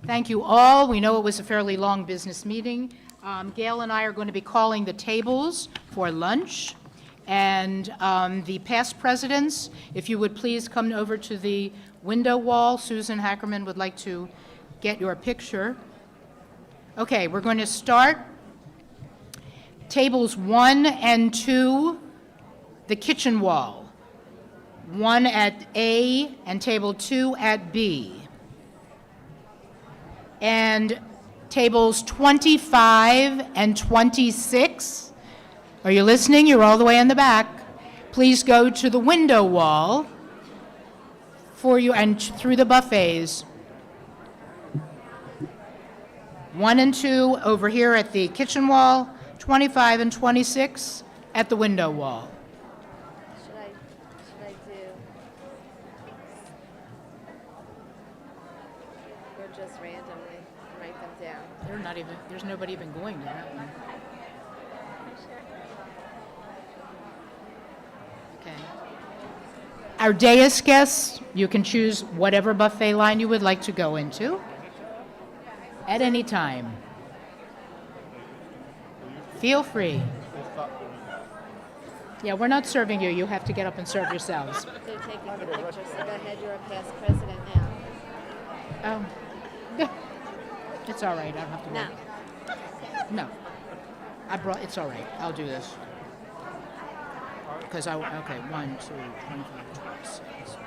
Thank you all. We know it was a fairly long business meeting. Gail and I are going to be calling the tables for lunch. And the past presidents, if you would please come over to the window wall. Susan Hackerman would like to get your picture. Okay, we're going to start tables 1 and 2, the kitchen wall. 1 at A and table 2 at B. And tables 25 and 26. Are you listening? You're all the way in the back. Please go to the window wall for you and through the buffets. 1 and 2 over here at the kitchen wall, 25 and 26 at the window wall. Should I do? Or just randomly write them down? There's nobody even going to that one. Okay. Our dais guests, you can choose whatever buffet line you would like to go into at any time. Feel free. Yeah, we're not serving you. You have to get up and serve yourselves. They're taking the picture, so go ahead, you're a past president now. Oh. It's all right. I don't have to No. worry. No. It's all right. I'll do this. Because okay, 1, 2, 25, 26.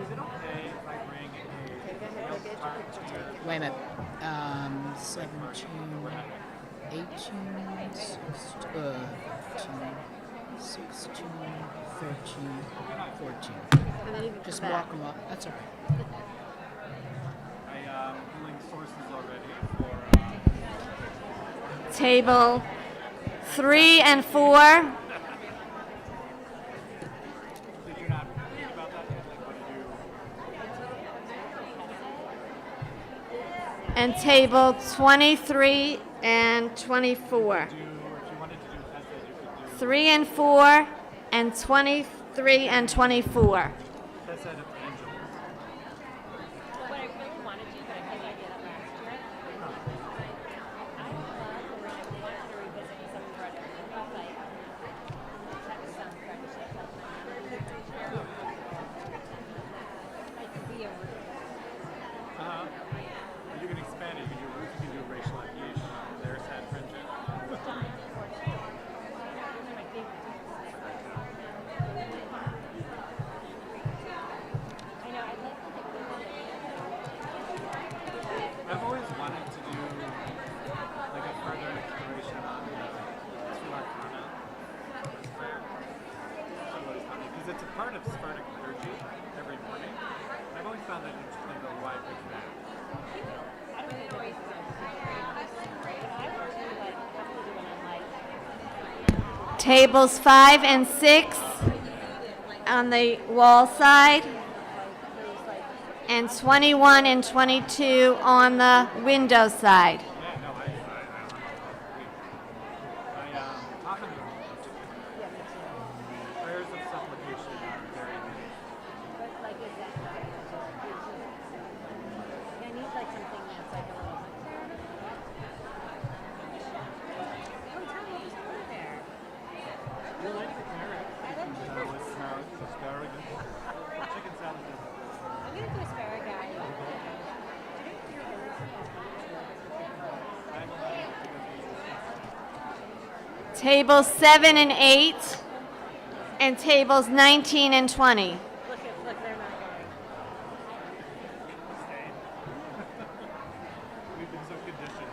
Is it okay if I bring Wait a minute. 17, 18, 16, 13, 14. And then you can Just come walk back. them up. That's all right. I'm pulling sources already for Table 3 and 4. Did you not think about that yet? Like what to do? And table 23 and 24. Or if you wanted to do Chesed, you could do 3 and 4 and 23 and 24. Chesed of angels. What I really want to do, but I think I did it last year. I love when I wanted to revisit some of our like that was some friendship. Like be a You can expand it. You can do racial yesh. There's that friendship. I know I'd like to think I've always wanted to do like a further exploration on Sri because it's a part of Sephardic liturgy every morning. And I've always found that interesting to why it's that. Tables 5 and 6 on the wall side, and 21 and 22 on the window side. Yeah, no, often prayers of supplication are very many. like is that I need like something that's like a little there. You like the carrot? With asparagus. Chicken salad. I'm gonna do asparagus. Tables 7 and 8, and tables 19 and 20. Look, they're not going. We've been so conditioned.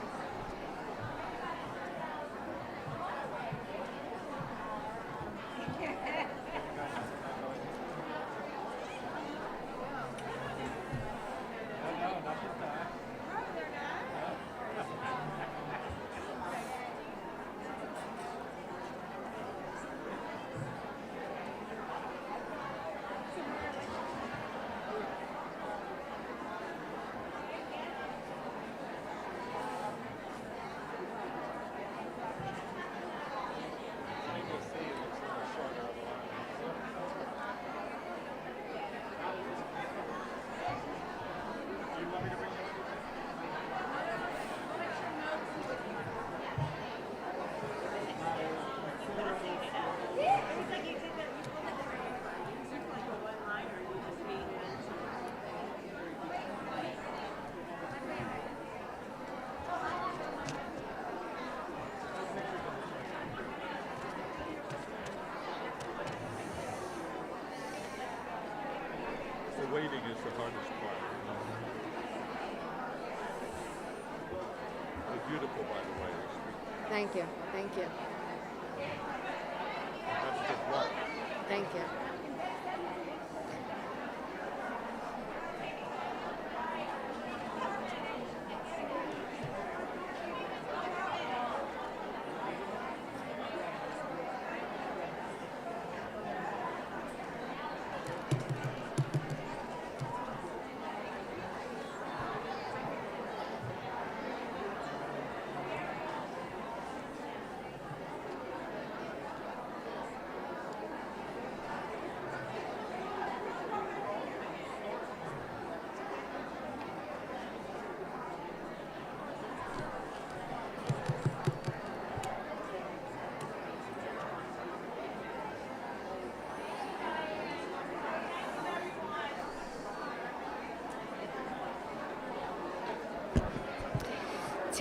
The waiting is the hardest part. It's beautiful, by the way. Thank you, thank you, That's just what. thank you.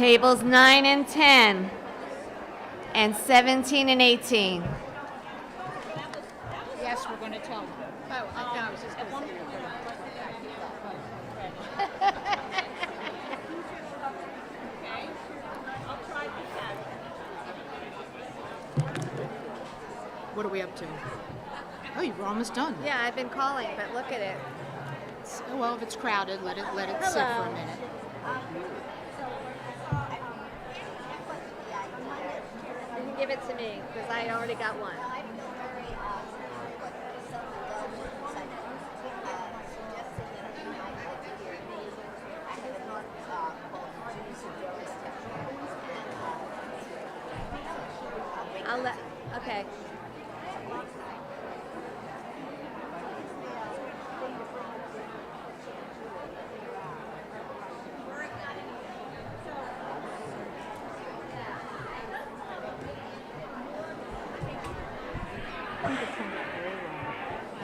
Tables 9 and 10, and 17 and 18. Yes, we're going to tell them. Oh, I was just going to say. What are we up to? Oh, you were almost done. Yeah, I've been calling, but look at it. Oh, well, if it's crowded, let it sit for Hello. a minute. You can give it to me, because I already got one. Okay.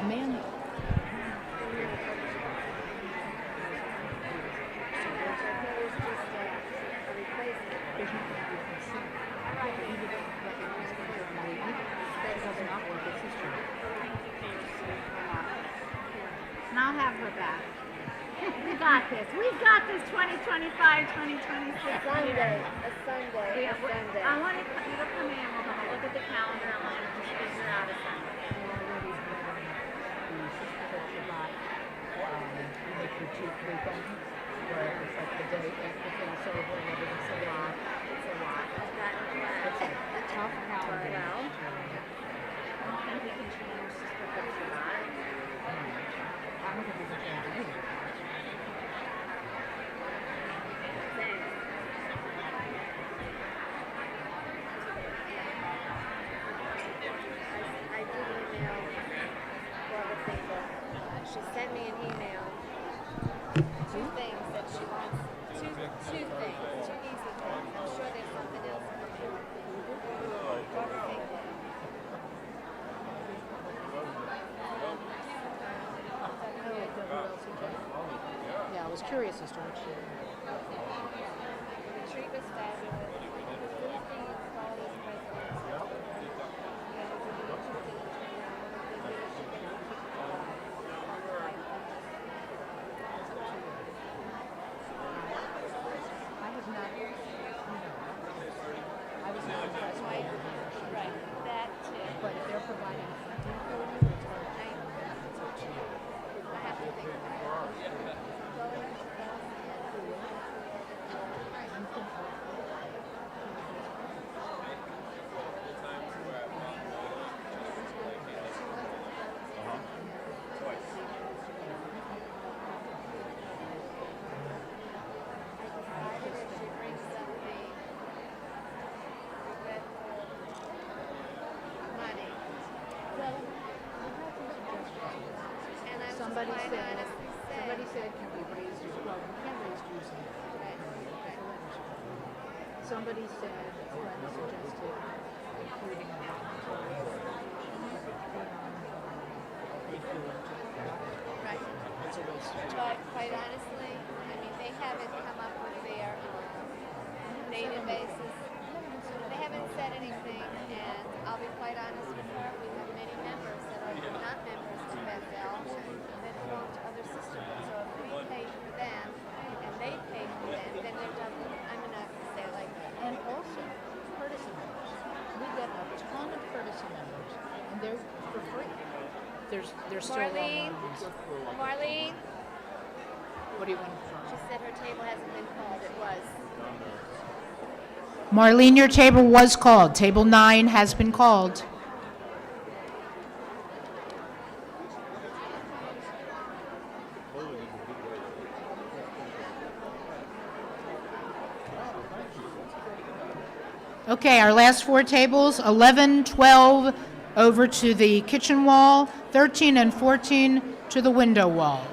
Amanda. And I'll have her back. We got this. We've got this 2025, 2026. Sunday. A Sunday. Yeah, A Sunday. I want you to come in. We're going to look at the calendar and we're going to just figure out a Sunday. Tough calendar. Well, I don't think we can change Sisterhood July. I did email Barbara Finkel. She sent me an email. Two things that she wants. Two things. Two easy things. I'm sure there's something else. Barbara Finkel. Yeah, I was curious as to what she. Retreat was fabulous. Thursday installed as president. I have not. I was not impressed with their leadership. Right, that too. But if they're providing funding for you, it's very I have to think about it. Somebody Quite said, honestly said- somebody said, can we raise dues? Well, we can't raise dues in Somebody said, a friend suggested including a voluntary. Right. It's a waste of time. But quite honestly, I mean, they haven't come up with their databases. They haven't said anything, and I'll be quite honest with her, we have many members that are not members of Bethel that belong to other sisterhoods. So if we pay for them and they pay for them, then they're double. I'm gonna say it like that. And also, courtesy members. We get a ton of courtesy members, and they're for free. There's still Marlene, Marlene, What do you want to she said her table hasn't been called. It was. Marlene, your table was called. Table 9 has been called. Okay, our last 4 tables, 11, 12 over to the kitchen wall, 13 and 14 to the window wall.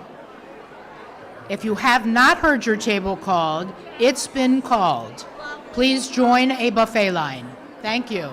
If you have not heard your table called, it's been called. Please join a buffet line. Thank you.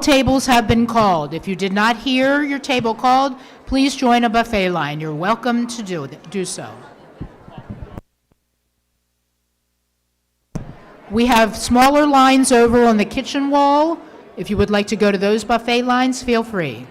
tables have been called. If you did not hear your table called, please join a buffet line. You're welcome to do so. We have smaller lines over on the kitchen wall. If you would like to go to those buffet lines, feel free.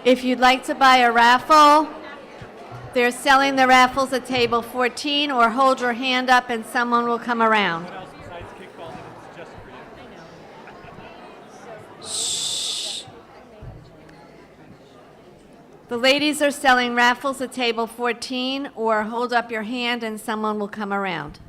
If you'd like to buy a raffle, they're selling the raffles at table 14, or hold your hand up and someone will come around. What else besides kickball did it suggest for you? Shh. The ladies are selling raffles at table 14, or hold up your hand and someone will come around.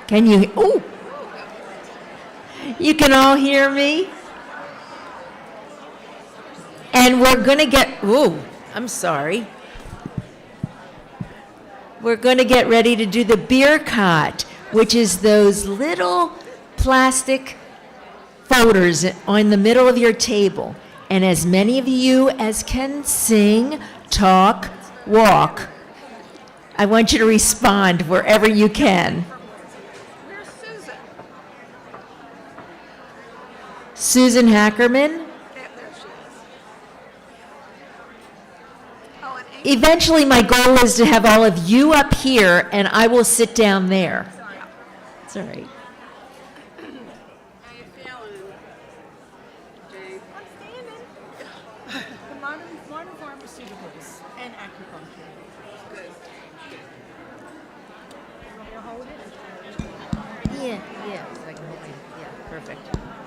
Can you, oh, you can all hear me? And we're going to get, ooh, I'm sorry. We're going to get ready to do the beer cot, which is those little plastic folders on the middle of your table. And as many of you as can sing, talk, walk, I want you to respond wherever you can. Where's Susan? Susan Hackerman. There she is. Oh, and Amy. Eventually, my goal is to have all of you up here, and I will sit down there. It's all right. How you feeling, Jane? I'm standing. The modern pharmaceuticals and acupuncture. Good. You want me to hold it? Yeah, so I can hold you. Yeah, perfect.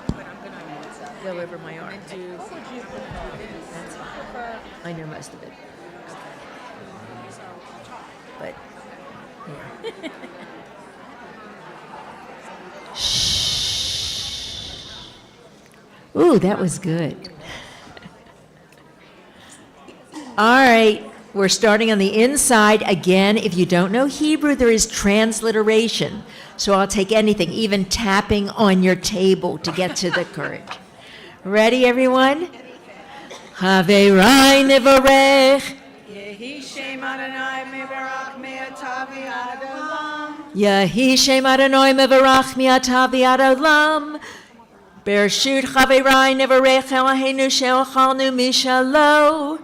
But I'm gonna Go over my arm. what would you prefer? That's fine. Prefer I know most of it, but yeah. Shh. Ooh, that was good. All right, we're starting on the inside. Again, if you don't know Hebrew, there is transliteration. So I'll take anything, even tapping on your table to get to the courage. Ready, everyone? Haverai nevarech. Yehi Shem Adonai mevarach me'atavi ad olam. Yehi Shem Adonai mevarach mi'ata v'ad olam. Bereshut Haverai nevarech Eloheinu she'ochalnu mishalo.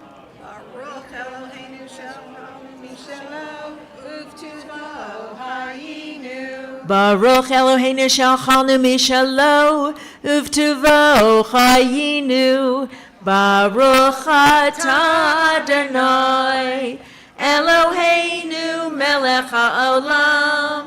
Baruch Eloheinu shalom mishalo uvtuvo hayinu. Baruch Eloheinu she'ochalnu mishalo uvtuvo chayinu. Baruch atah Adonai Eloheinu melech haolam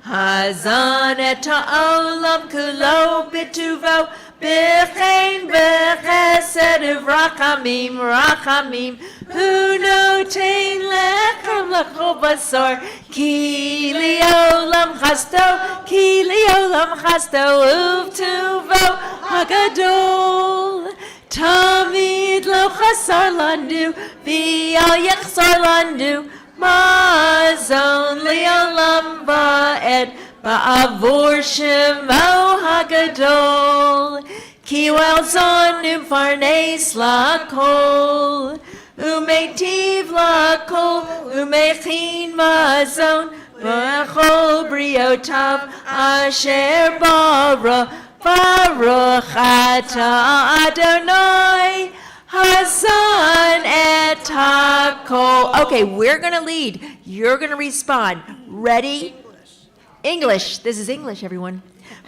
hazan et haolam kulo b'tuvo b'chein b'chesed uv'rachamim rachamim hu notein lechem l'chol basar ki li'olam chasto uv'tuvo hagadol Tamid lo chasar lanu, v'al yechsar lanu, mazon li'olam ba'ed, ba'avor shemo hagadol, ki zonu farnes lakol, umetiv lakol, umechin mazon, ba'chol briotav asher bara, Baruch atah Adonai Hazan et hakol. Okay, we're going to lead. You're going to respond. Ready? English. This is English, everyone.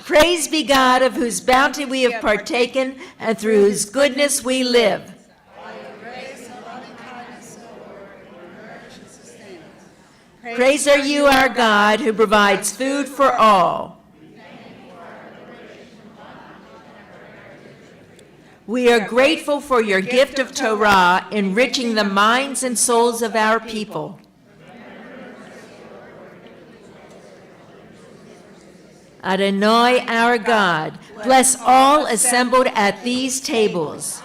Praise be God, of whose bounty we have partaken, and through whose goodness we live. Praise are you, our God, who provides food for all. We are grateful for your gift of Torah, enriching the minds and souls of our people. Adonai, our God, bless all assembled at these tables.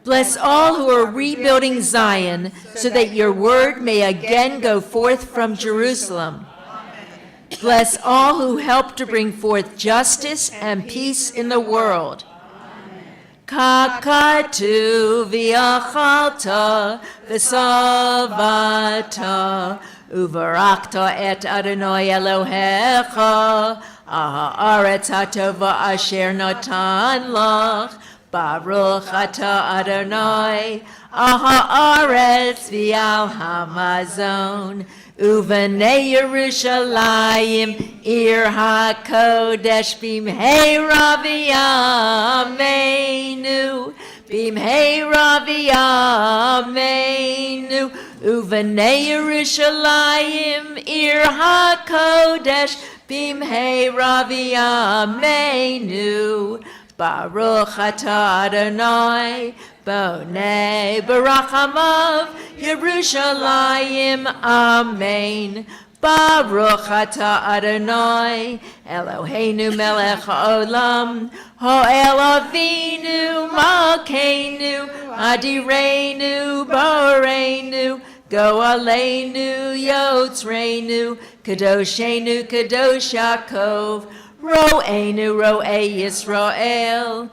Bless all who are rebuilding Zion, so that your word may again go forth from Jerusalem. Bless all who help to bring forth justice and peace in the world. Kakatu v'achalta v'savata uvarakta et Adonai Elohecha ha'aretz hatova asher natan lach Baruch atah Adonai ha'aretz v'al hamazon Uvanei Yerushalayim, Ir HaKodesh, Bimheira v'yameinu, Bimheira v'yameinu, Uvanei Yerushalayim, Ir HaKodesh, Bimheira v'yameinu, Baruch atah Adonai, Bonei barachamav Yerushalayim, Amen. Baruch atah Adonai, Eloheinu melech haolam, Ho'el Avinu malkeinu, Adireinu boreinu, Goaleinu yotzreinu, Kadoshenu kadosh Yaakov, Ro'enu ro'ei Yisrael,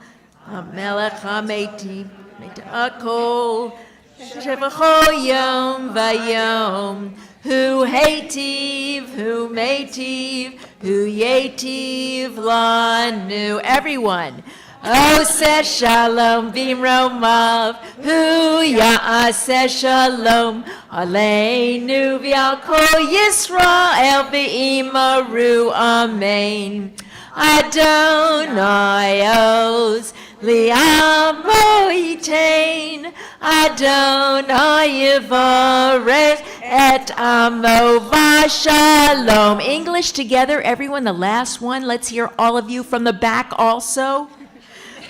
HaMelech HaMeitiv, Akol, Shevacho yom vayom, Hu heitiv, hu meitiv, hu yetiv lanu. Everyone. Oseh shalom v'imromav, hu ya'aseh shalom, aleinu v'al kol Yisrael v'imaru, amen. Adonai oz li'amo yitain, Adonai yivarech et amo v'shalom. English together, everyone, the last one. Let's hear all of you from the back also.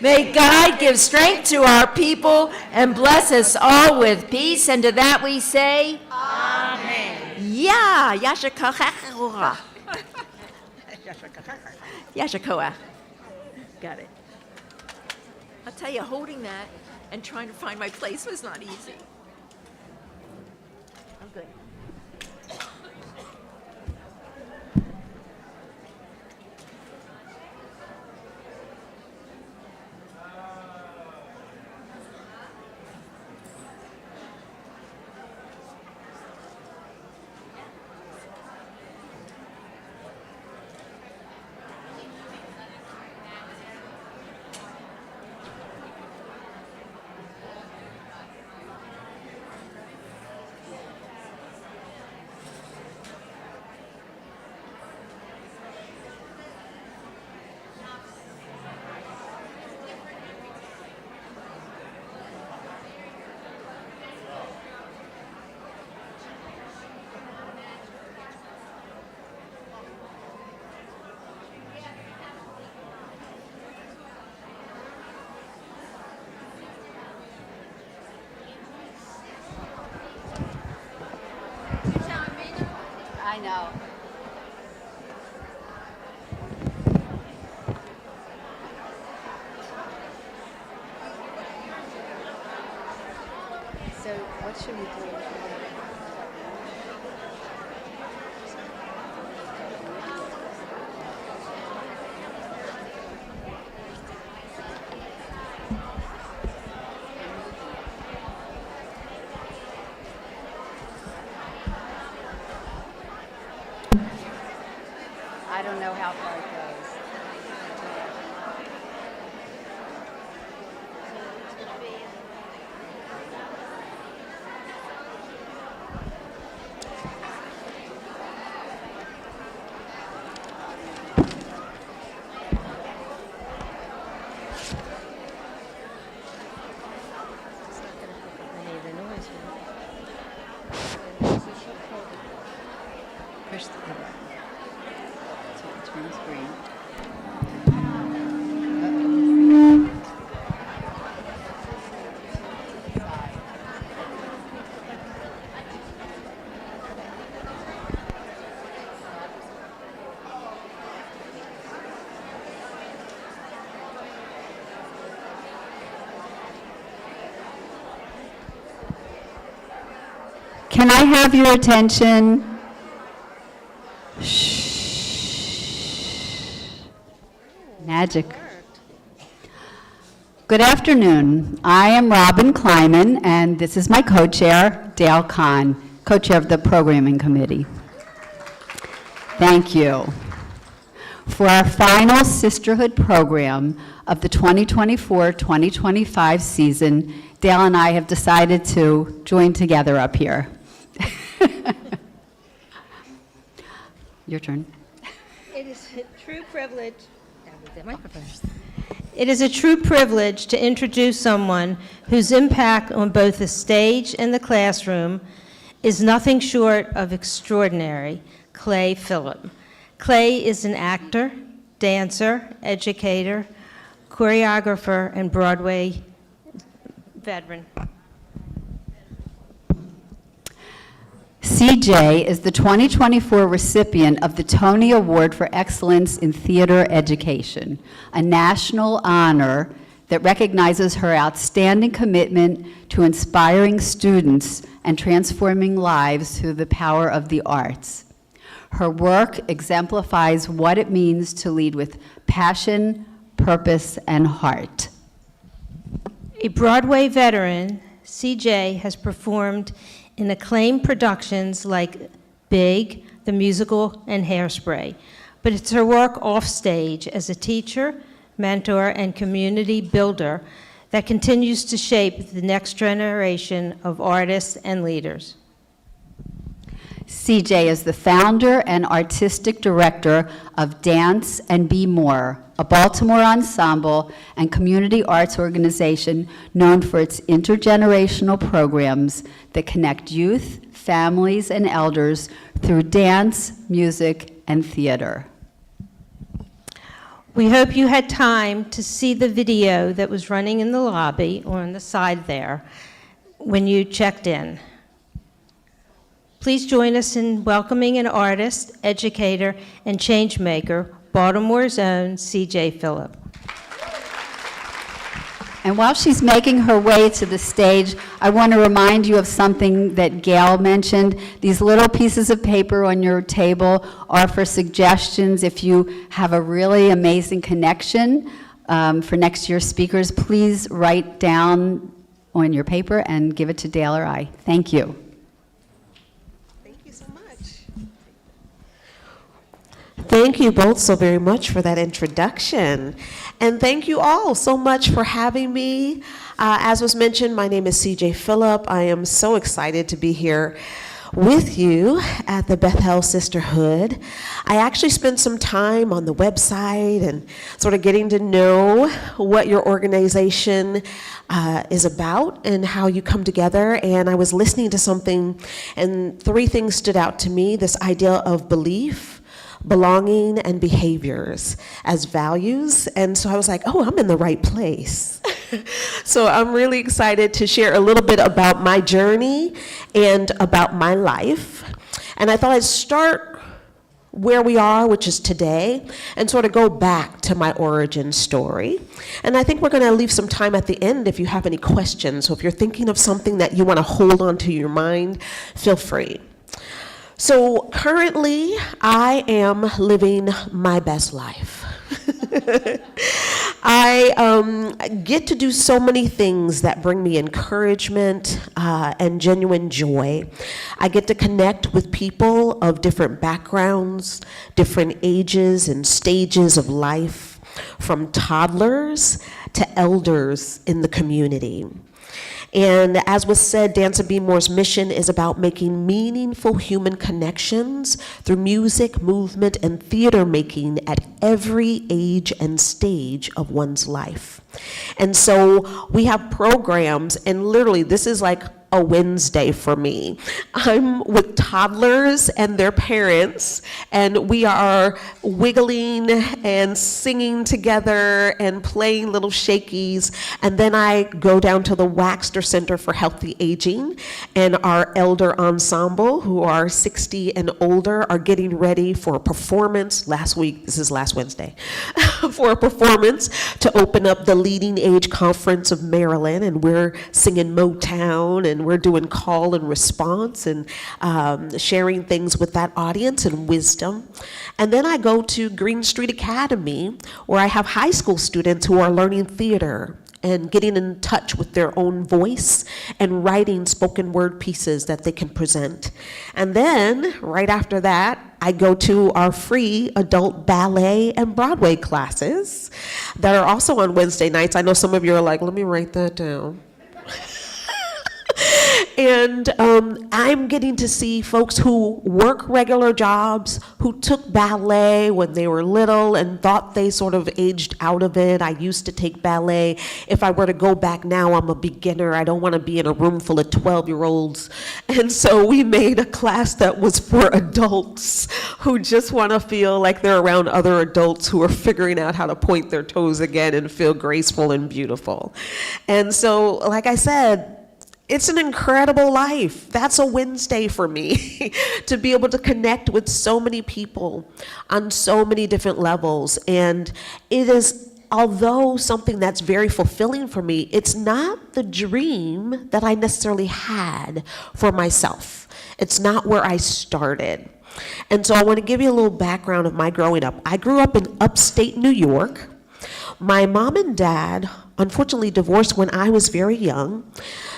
May God give strength to our people and bless us all with peace. And to that we say, Amen. Yeah, Yashakoah. Yashakoah. Got it. I'll tell you, holding that and trying to find my place was not easy. I'm good. I know. So what should we do? I don't know how far it goes. Push the button. So it turns green. Can I have your attention? Magic. Good afternoon. I am Robin Kleiman, and this is my co-chair, Dale Kahn, co-chair of the Programming Committee. Thank you. For our final Sisterhood program of the 2024-2025 season, Dale and I have decided to join together up here. Your turn. It is a true privilege. It is a true privilege to introduce someone whose impact on both the stage and the classroom is nothing short of extraordinary, Clay Phillip. Clay is an actor, dancer, educator, choreographer, and Broadway veteran. CJ is the 2024 recipient of the Tony Award for Excellence in Theater Education, a national honor that recognizes her outstanding commitment to inspiring students and transforming lives through the power of the arts. Her work exemplifies what it means to lead with passion, purpose, and heart. A Broadway veteran, CJ has performed in acclaimed productions like Big, the musical, and Hairspray. But it's her work offstage as a teacher, mentor, and community builder that continues to shape the next generation of artists and leaders. CJ is the founder and artistic director of Dance and Be More, a Baltimore ensemble and community arts organization known for its intergenerational programs that connect youth, families, and elders through dance, music, and theater. We hope you had time to see the video that was running in the lobby or on the side there when you checked in. Please join us in welcoming an artist, educator, and change maker, Baltimore's own CJ Phillip. And while she's making her way to the stage, I want to remind you of something that Gail mentioned. These little pieces of paper on your table are for suggestions. If you have a really amazing connection for next year's speakers, please write down on your paper and give it to Dale or I. Thank you. Thank you both so very much for that introduction. And thank you all so much for having me. As was mentioned, my name is CJ Phillip. I am so excited to be here with you at the Bethel Sisterhood. I actually spent some time on the website and sort of getting to know what your organization is about and how you come together. And I was listening to something, and three things stood out to me: this idea of belief, belonging, and behaviors as values. And so I was like, oh, I'm in the right place. So I'm really excited to share a little bit about my journey and about my life. And I thought I'd start where we are, which is today, and sort of go back to my origin story. And I think we're going to leave some time at the end if you have any questions. So if you're thinking of something that you want to hold onto your mind, feel free. So currently, I am living my best life. I get to do so many things that bring me encouragement and genuine joy. I get to connect with people of different backgrounds, different ages and stages of life, from toddlers to elders in the community. And as was said, Dance and Be More's mission is about making meaningful human connections through music, movement, and theater making at every age and stage of one's life. And so we have programs, and literally this is like a Wednesday for me. I'm with toddlers and their parents, and we are wiggling and singing together and playing little shakies. And then I go down to the Waxter Center for Healthy Aging, and our elder ensemble, who are 60 and older, are getting ready for a performance this is last Wednesday, for a performance to open up the Leading Age Conference of Maryland, and we're singing Motown, and we're doing call and response and sharing things with that audience and wisdom. And then I go to Green Street Academy, where I have high school students who are learning theater and getting in touch with their own voice and writing spoken word pieces that they can present. And then, right after that, I go to our free adult ballet and Broadway classes that are also on Wednesday nights. I know some of you are like, let me write that down. And I'm getting to see folks who work regular jobs, who took ballet when they were little and thought they sort of aged out of it. I used to take ballet. If I were to go back now, I'm a beginner. I don't want to be in a room full of 12-year-olds. And so we made a class that was for adults who just want to feel like they're around other adults who are figuring out how to point their toes again and feel graceful and beautiful. And so, like I said, It's an incredible life. That's a Wednesday for me to be able to connect with so many people on so many different levels. And it is, although something that's very fulfilling for me, it's not the dream that I necessarily had for myself. It's not where I started. And so I want to give you a little background of my growing up. I grew up in upstate New York. My mom and dad unfortunately divorced when I was very young.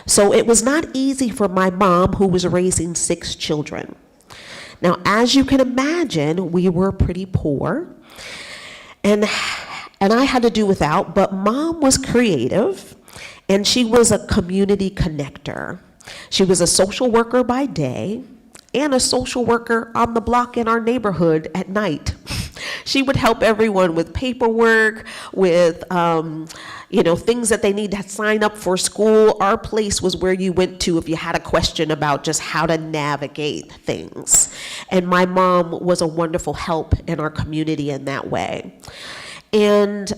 So it was not easy for my mom, who was raising 6 children. Now, as you can imagine, we were pretty poor. And I had to do without, but mom was creative, and she was a community connector. She was a social worker by day and a social worker on the block in our neighborhood at night. She would help everyone with paperwork, with things that they need to sign up for school. Our place was where you went to if you had a question about just how to navigate things. And my mom was a wonderful help in our community in that way. And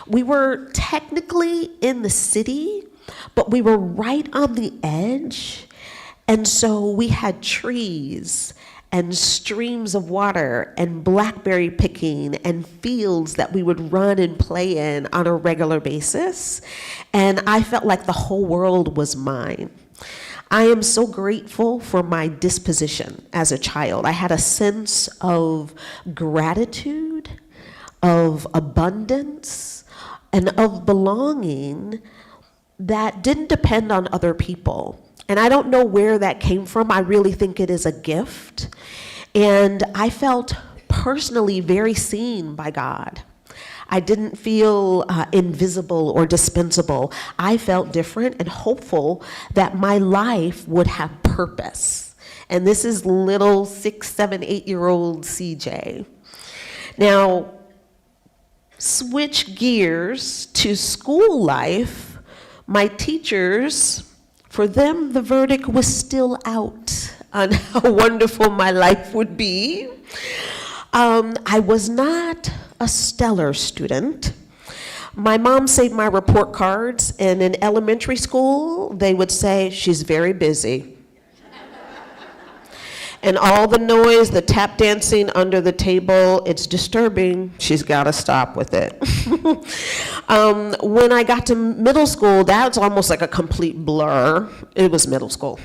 we were technically in the city, but we were right on the edge. And so we had trees and streams of water and blackberry picking and fields that we would run and play in on a regular basis. And I felt like the whole world was mine. I am so grateful for my disposition as a child. I had a sense of gratitude, of abundance, and of belonging that didn't depend on other people. And I don't know where that came from. I really think it is a gift. And I felt personally very seen by God. I didn't feel invisible or dispensable. I felt different and hopeful that my life would have purpose. And this is little 6, 7, 8-year-old CJ. Now, switch gears to school life. My teachers, for them, the verdict was still out on how wonderful my life would be. I was not a stellar student. My mom saved my report cards, and in elementary school, they would say, "She's very busy." And all the noise, the tap dancing under the table, it's disturbing. She's got to stop with it. When I got to middle school, that's almost like a complete blur. It was middle school.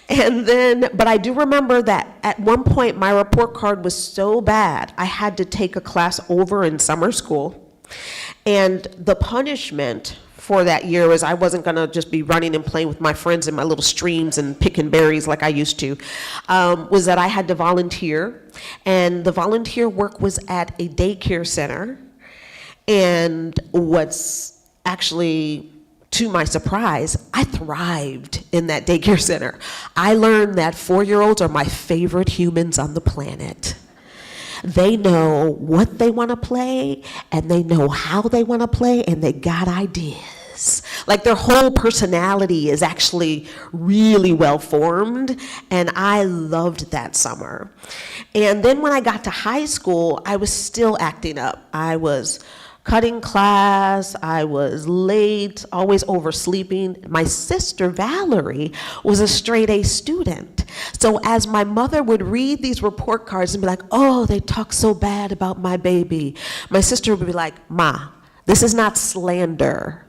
But I do remember that at one point, my report card was so bad, I had to take a class over in summer school. And the punishment for that year was I wasn't going to just be running and playing with my friends in my little streams and picking berries like I used to, was that I had to volunteer. And the volunteer work was at a daycare center. And what's actually, to my surprise, I thrived in that daycare center. I learned that 4-year-olds are my favorite humans on the planet. They know what they want to play, and they know how they want to play, and they got ideas. Like their whole personality is actually really well formed, and I loved that summer. And then when I got to high school, I was still acting up. I was cutting class, I was late, always oversleeping. My sister, Valerie, was a straight A student. So as my mother would read these report cards and be like, "Oh, they talk so bad about my baby," my sister would be like, "Ma, this is not slander.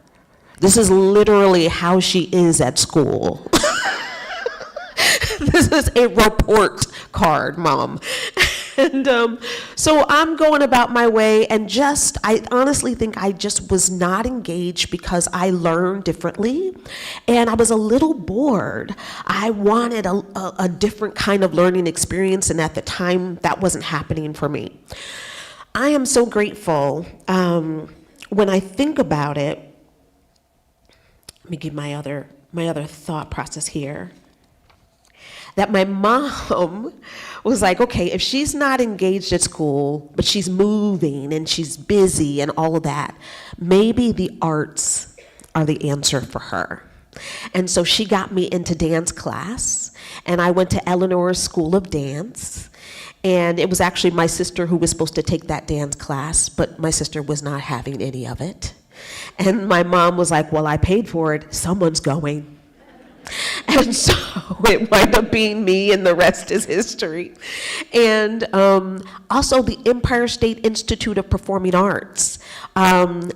This is literally how she is at school." This is a report card, Mom. And so I'm going about my way, and I honestly think I just was not engaged because I learned differently, and I was a little bored. I wanted a different kind of learning experience, and at the time, that wasn't happening for me. I am so grateful when I think about it. Let me give my other thought process here. That my mom was like, okay, if she's not engaged at school, but she's moving and she's busy and all of that, maybe the arts are the answer for her. And so she got me into dance class, and I went to Eleanor's School of Dance. And it was actually my sister who was supposed to take that dance class, but my sister was not having any of it. And my mom was like, "Well, I paid for it. Someone's going." And so it wound up being me, and the rest is history. And also the Empire State Institute of Performing Arts.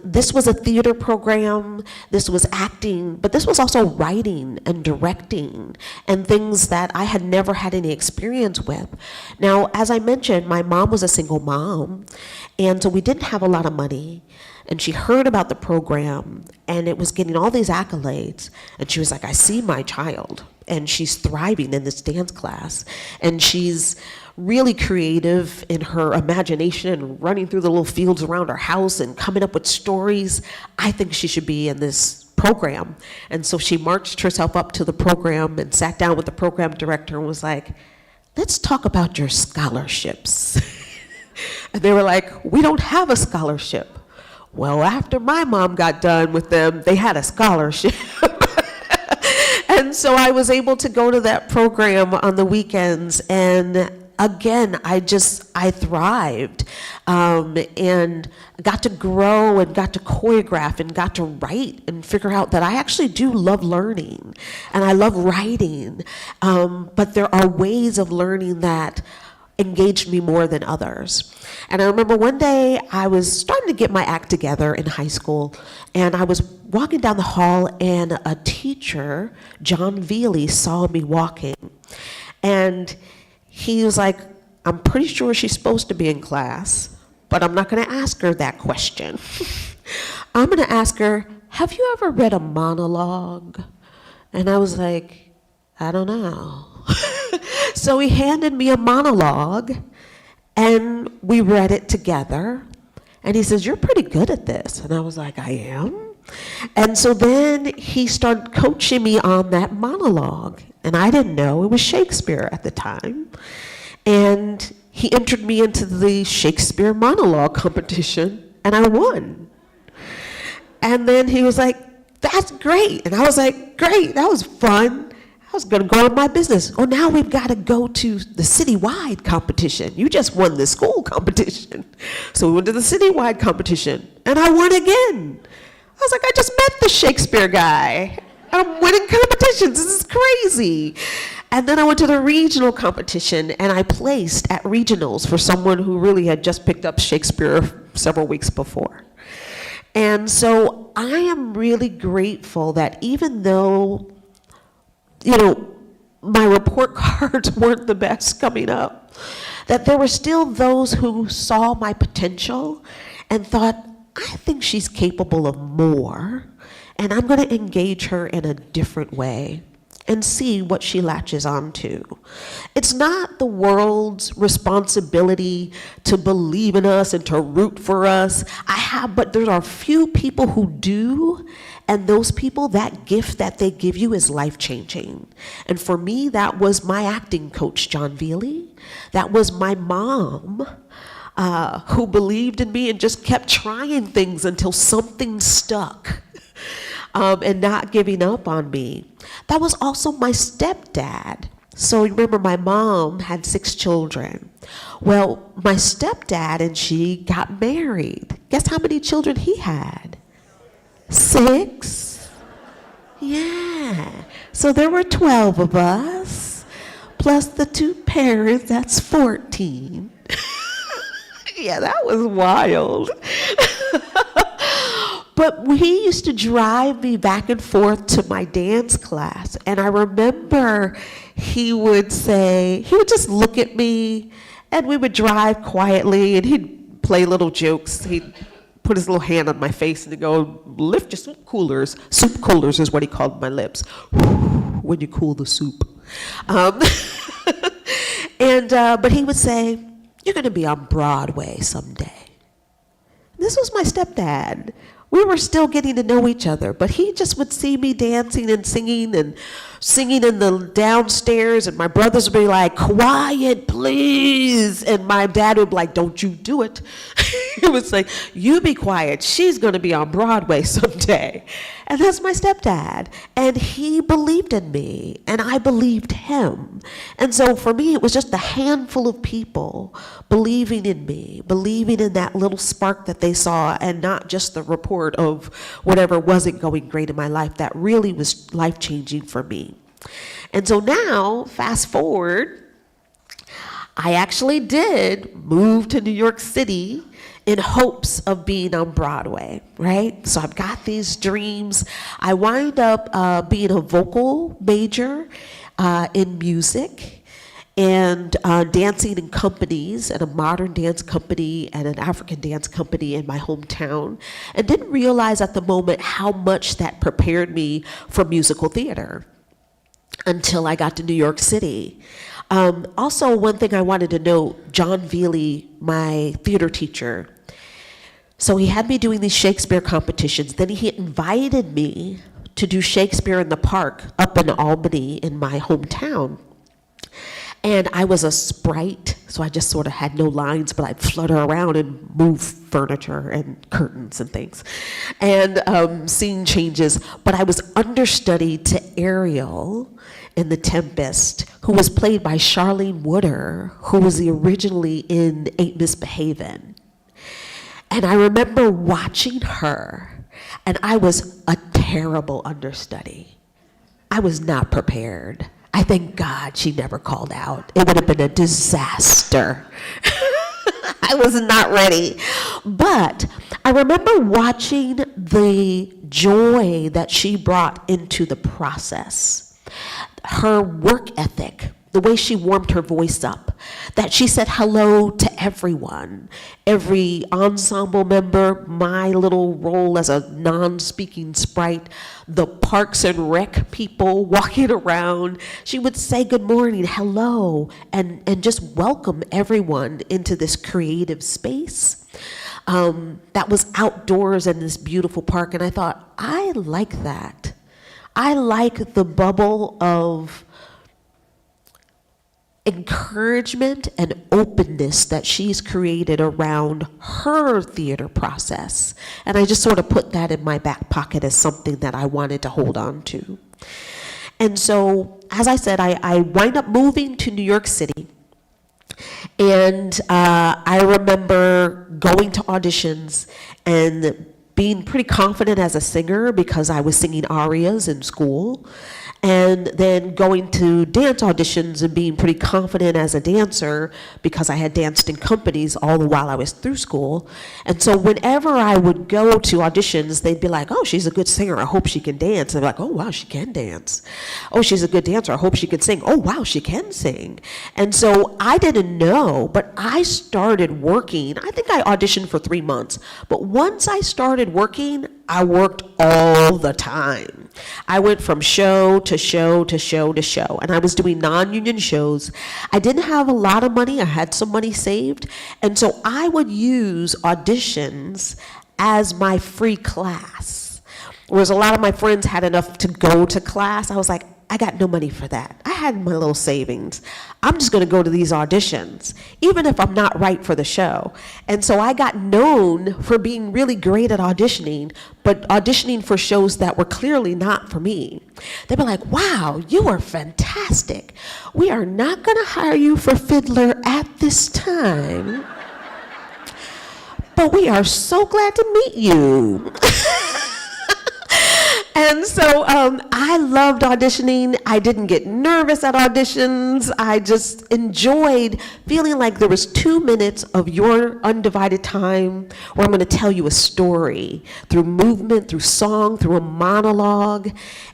This was a theater program, this was acting, but this was also writing and directing and things that I had never had any experience with. Now, as I mentioned, my mom was a single mom, and so we didn't have a lot of money. And she heard about the program, and it was getting all these accolades. And she was like, I see my child, and she's thriving in this dance class. And she's really creative in her imagination and running through the little fields around her house and coming up with stories. I think she should be in this program. And so she marched herself up to the program and sat down with the program director and was like, let's talk about your scholarships. And they were like, we don't have a scholarship. Well, after my mom got done with them, they had a scholarship. And so I was able to go to that program on the weekends, and again, I thrived, and got to grow and got to choreograph and got to write and figure out that I actually do love learning and I love writing, but there are ways of learning that engaged me more than others. And I remember one day I was starting to get my act together in high school, and I was walking down the hall, and a teacher, John Veely, saw me walking. And he was like, I'm pretty sure she's supposed to be in class, but I'm not going to ask her that question. I'm going to ask her, have you ever read a monologue? And I was like, I don't know. So he handed me a monologue, and we read it together. And he says, you're pretty good at this. And I was like, I am? And so then he started coaching me on that monologue. And I didn't know it was Shakespeare at the time. And he entered me into the Shakespeare monologue competition, and I won. And then he was like, that's great. And I was like, great, that was fun. I was going to go on my business. Oh, now we've got to go to the citywide competition. You just won the school competition. So we went to the citywide competition, and I won again. I was like, I just met the Shakespeare guy. I'm winning competitions. This is crazy. And then I went to the regional competition, and I placed at regionals for someone who really had just picked up Shakespeare several weeks before. And so I am really grateful that even though, my report cards weren't the best coming up, that there were still those who saw my potential and thought, I think she's capable of more, and I'm going to engage her in a different way and see what she latches onto. It's not the world's responsibility to believe in us and to root for us. But there are few people who do, and those people, that gift that they give you is life-changing. And for me, that was my acting coach, John Veely. That was my mom, who believed in me and just kept trying things until something stuck. And not giving up on me. That was also my stepdad. So remember, my mom had 6 children. Well, my stepdad and she got married. Guess how many children he had? 6? Yeah. So there were 12 of us, plus the 2 parents, that's 14. Yeah, that was wild. But he used to drive me back and forth to my dance class. And I remember he would just look at me, and we would drive quietly, and he'd play little jokes. He'd put his little hand on my face and he'd go, lift your soup coolers. Soup coolers is what he called my lips. When you cool the soup. But he would say, you're going to be on Broadway someday. This was my stepdad. We were still getting to know each other, but he just would see me dancing and singing in the downstairs, and my brothers would be like, quiet, please. And my dad would be like, don't you do it. He was like, you be quiet. She's going to be on Broadway someday. And that's my stepdad. And he believed in me, and I believed him. And so for me, it was just a handful of people believing in me, believing in that little spark that they saw, and not just the report of whatever wasn't going great in my life. That really was life-changing for me. And so now, fast forward, I actually did move to New York City in hopes of being on Broadway, right? So I've got these dreams. I wind up being a vocal major in music and dancing in companies, and a modern dance company and an African dance company in my hometown, and didn't realize at the moment how much that prepared me for musical theater until I got to New York City. Also, one thing I wanted to note, John Veely, my theater teacher, so he had me doing these Shakespeare competitions. Then he invited me to do Shakespeare in the Park up in Albany in my hometown. And I was a sprite, so I just sort of had no lines, but I'd flutter around and move furniture and curtains and things, and scene changes. But I was understudy to Ariel in The Tempest, who was played by Charlene Wooder, who was originally in Ain't Misbehavin'. And I remember watching her, and I was a terrible understudy. I was not prepared. I thank God she never called out. It would have been a disaster. I was not ready. But I remember watching the joy that she brought into the process, her work ethic, the way she warmed her voice up, that she said hello to everyone, every ensemble member, my little role as a non-speaking sprite, the Parks and Rec people walking around. She would say good morning, hello, and just welcome everyone into this creative space that was outdoors in this beautiful park. And I thought, I like that. I like the bubble of encouragement and openness that she's created around her theater process. And I just sort of put that in my back pocket as something that I wanted to hold on to. And so, as I said, I wind up moving to New York City. And I remember going to auditions and being pretty confident as a singer because I was singing arias in school, and then going to dance auditions and being pretty confident as a dancer because I had danced in companies all the while I was through school. And so whenever I would go to auditions, they'd be like, oh, she's a good singer, I hope she can dance. And I'd be like, oh, wow, she can dance. Oh, she's a good dancer, I hope she can sing. Oh, wow, she can sing. And so I didn't know, but I started working. I think I auditioned for 3 months, but once I started working, I worked all the time. I went from show to show to show to show, and I was doing non-union shows. I didn't have a lot of money. I had some money saved, and so I would use auditions as my free class. Whereas a lot of my friends had enough to go to class, I was like, I got no money for that. I had my little savings. I'm just going to go to these auditions, even if I'm not right for the show. And so I got known for being really great at auditioning, but auditioning for shows that were clearly not for me. They'd be like, wow, you are fantastic. We are not going to hire you for Fiddler at this time, but we are so glad to meet you. And so I loved auditioning. I didn't get nervous at auditions. I just enjoyed feeling like there was 2 minutes of your undivided time where I'm going to tell you a story through movement, through song, through a monologue.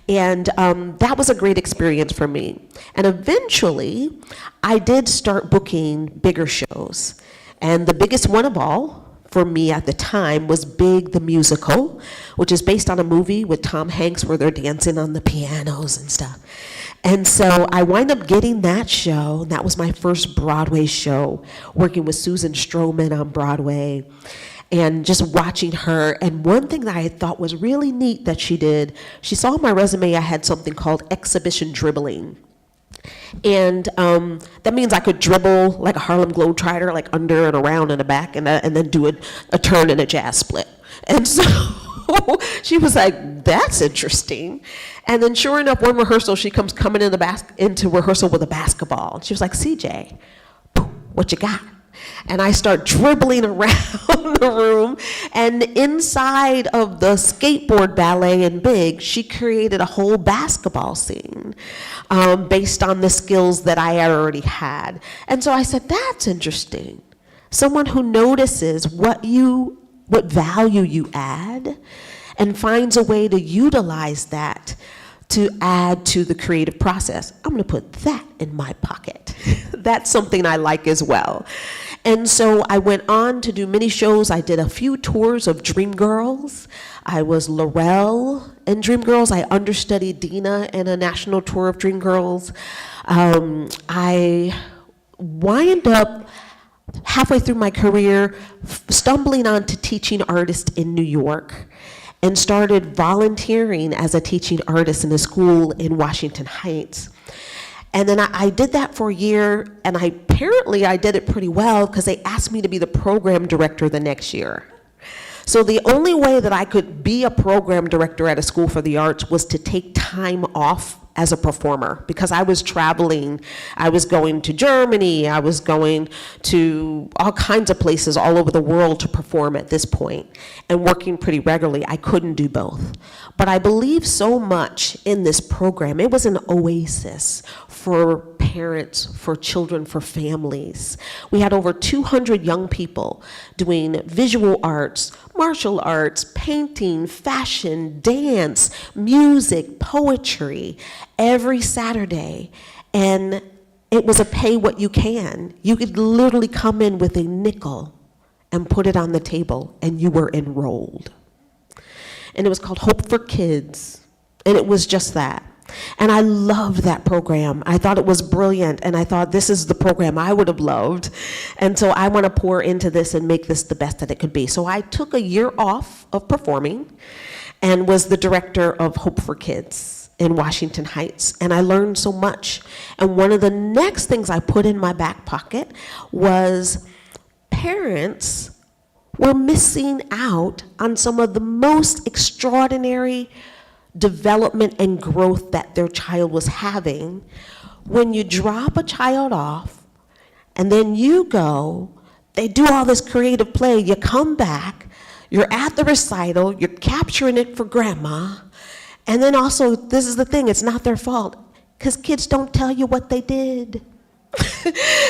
And that was a great experience for me. And eventually, I did start booking bigger shows. And the biggest one of all, for me at the time, was Big the Musical, which is based on a movie with Tom Hanks where they're dancing on the pianos and stuff. And so I wind up getting that show, and that was my first Broadway show, working with Susan Stroman on Broadway, and just watching her. And one thing that I thought was really neat that she did, she saw on my resume I had something called exhibition dribbling. And that means I could dribble like a Harlem Globetrotter, like under and around and back, and then do a turn and a jazz split. And so she was like, that's interesting. And then sure enough, one rehearsal, she coming into rehearsal with a basketball. And she was like, CJ, what you got? And I start dribbling around the room. And inside of the skateboard ballet in Big, she created a whole basketball scene based on the skills that I had already had. And so I said, that's interesting. Someone who notices what value you add and finds a way to utilize that to add to the creative process. I'm going to put that in my pocket. That's something I like as well. And so I went on to do many shows. I did a few tours of Dreamgirls. I was Laurel in Dreamgirls. I understudied Dina in a national tour of Dreamgirls. I wind up halfway through my career stumbling onto teaching artist in New York, and started volunteering as a teaching artist in a school in Washington Heights. And then I did that for a year, and apparently I did it pretty well because they asked me to be the program director the next year. So the only way that I could be a program director at a school for the arts was to take time off as a performer, because I was traveling. I was going to Germany, I was going to all kinds of places all over the world to perform at this point, and working pretty regularly. I couldn't do both. But I believe so much in this program. It was an oasis for parents, for children, for families. We had over 200 young people doing visual arts, martial arts, painting, fashion, dance, music, poetry, every Saturday. And it was a pay what you can. You could literally come in with a nickel and put it on the table, and you were enrolled. And it was called Hope for Kids, and it was just that. And I loved that program. I thought it was brilliant, and I thought this is the program I would have loved. And so I want to pour into this and make this the best that it could be. So I took a year off of performing and was the director of Hope for Kids in Washington Heights, and I learned so much. And one of the next things I put in my back pocket was parents were missing out on some of the most extraordinary development and growth that their child was having when you drop a child off and then you go, they do all this creative play, you come back, you're at the recital, you're capturing it for grandma, and then also, this is the thing, it's not their fault, because kids don't tell you what they did.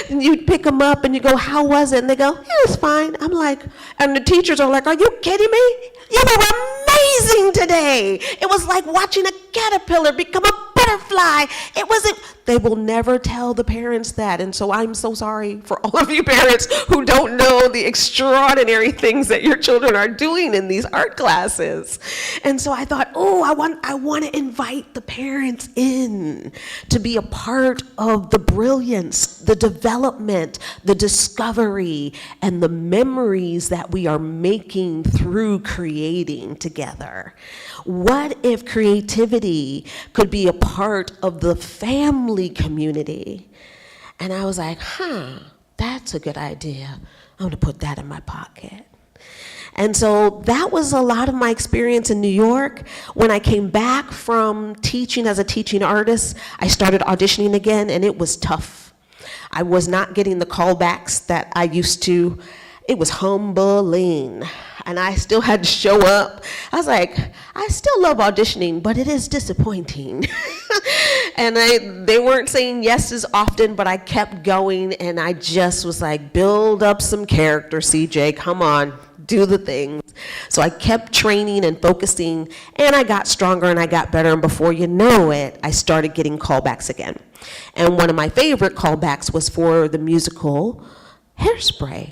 And you pick them up and you go, how was it? And they go, it was fine. I'm like, and the teachers are like, are you kidding me? You were amazing today. It was like watching a caterpillar become a butterfly. It wasn't, they will never tell the parents that. And so I'm so sorry for all of you parents who don't know the extraordinary things that your children are doing in these art classes. And so I thought, oh, I want to invite the parents in to be a part of the brilliance, the development, the discovery, and the memories that we are making through creating together. What if creativity could be a part of the family community? And I was like, that's a good idea. I'm gonna put that in my pocket. And so that was a lot of my experience in New York. When I came back from teaching as a teaching artist, I started auditioning again, and it was tough. I was not getting the callbacks that I used to. It was humbling, and I still had to show up. I was like, I still love auditioning, but it is disappointing. And they weren't saying yes as often, but I kept going, and I just was like, build up some character, CJ, come on, do the things. So I kept training and focusing, and I got stronger and I got better, and before you know it, I started getting callbacks again. And one of my favorite callbacks was for the musical Hairspray.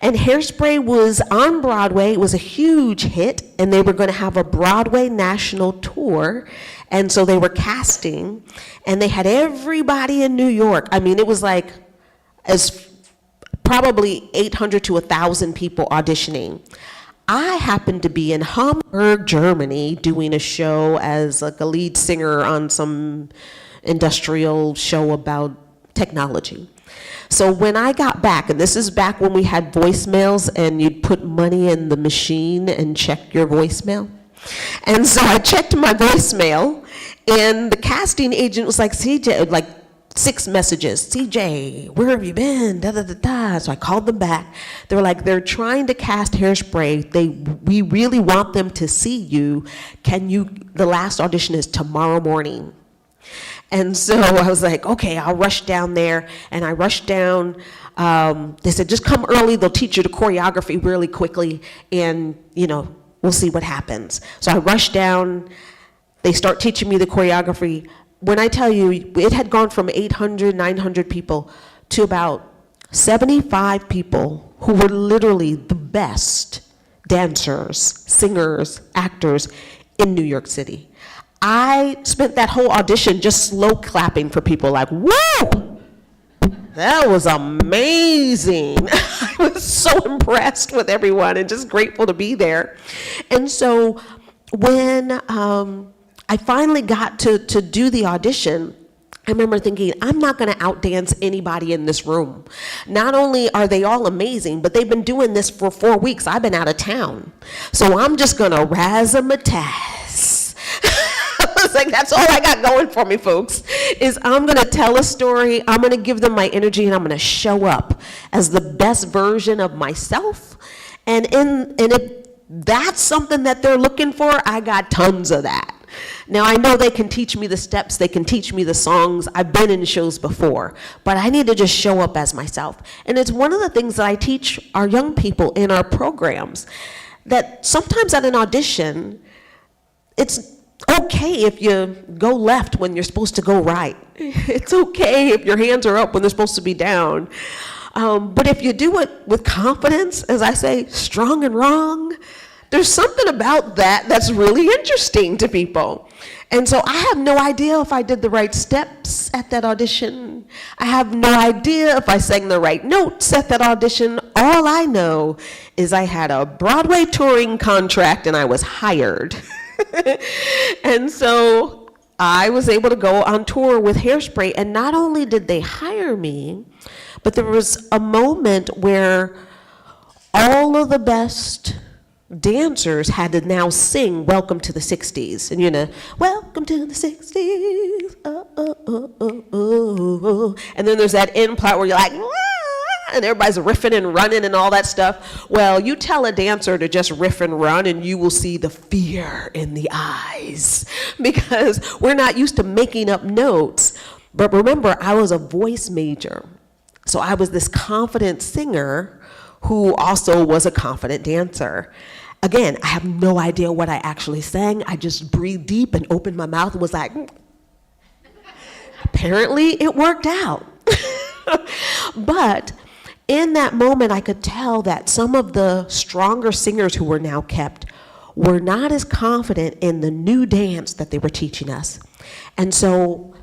And Hairspray was on Broadway. It was a huge hit, and they were going to have a Broadway national tour. And so they were casting, and they had everybody in New York. I mean, it was like as probably 800 to 1,000 people auditioning. I happened to be in Hamburg, Germany, doing a show as like a lead singer on some industrial show about technology. So when I got back, and this is back when we had voicemails and you'd put money in the machine and check your voicemail. And so I checked my voicemail, and the casting agent was like, CJ, like 6 messages. CJ, where have you been? Da, da, da, da. So I called them back. They were like, they're trying to cast Hairspray. We really want them to see you. The last audition is tomorrow morning. And so I was like, okay, I'll rush down there. And I rushed down. They said, just come early. They'll teach you the choreography really quickly. And, we'll see what happens. So I rushed down. They start teaching me the choreography. When I tell you, it had gone from 800, 900 people to about 75 people who were literally the best dancers, singers, actors in New York City. I spent that whole audition just slow clapping for people like, whoa, that was amazing. I was so impressed with everyone and just grateful to be there. And so when I finally got to do the audition, I remember thinking, I'm not going to outdance anybody in this room. Not only are they all amazing, but they've been doing this for 4 weeks. I've been out of town. So I'm just going to razzmatazz. I was like, that's all I got going for me, folks, is I'm going to tell a story, I'm going to give them my energy, and I'm going to show up as the best version of myself. And if that's something that they're looking for, I got tons of that. Now, I know they can teach me the steps, they can teach me the songs, I've been in shows before, but I need to just show up as myself. And it's one of the things that I teach our young people in our programs, that sometimes at an audition, it's okay if you go left when you're supposed to go right. It's okay if your hands are up when they're supposed to be down. But if you do it with confidence, as I say, strong and wrong, there's something about that that's really interesting to people. And so I have no idea if I did the right steps at that audition. I have no idea if I sang the right notes at that audition. All I know is I had a Broadway touring contract and I was hired. And so I was able to go on tour with Hairspray. And not only did they hire me, but there was a moment where all of the best dancers had to now sing Welcome to the 60s. And welcome to the 60s, oh, oh, oh, oh, oh, oh. And then there's that end part where you're like, wah! And everybody's riffing and running and all that stuff. Well, you tell a dancer to just riff and run and you will see the fear in the eyes, because we're not used to making up notes. But remember, I was a voice major. So I was this confident singer who also was a confident dancer. Again, I have no idea what I actually sang. I just breathed deep and opened my mouth and was like, Apparently it worked out. But in that moment, I could tell that some of the stronger singers who were now kept were not as confident in the new dance that they were teaching us. And so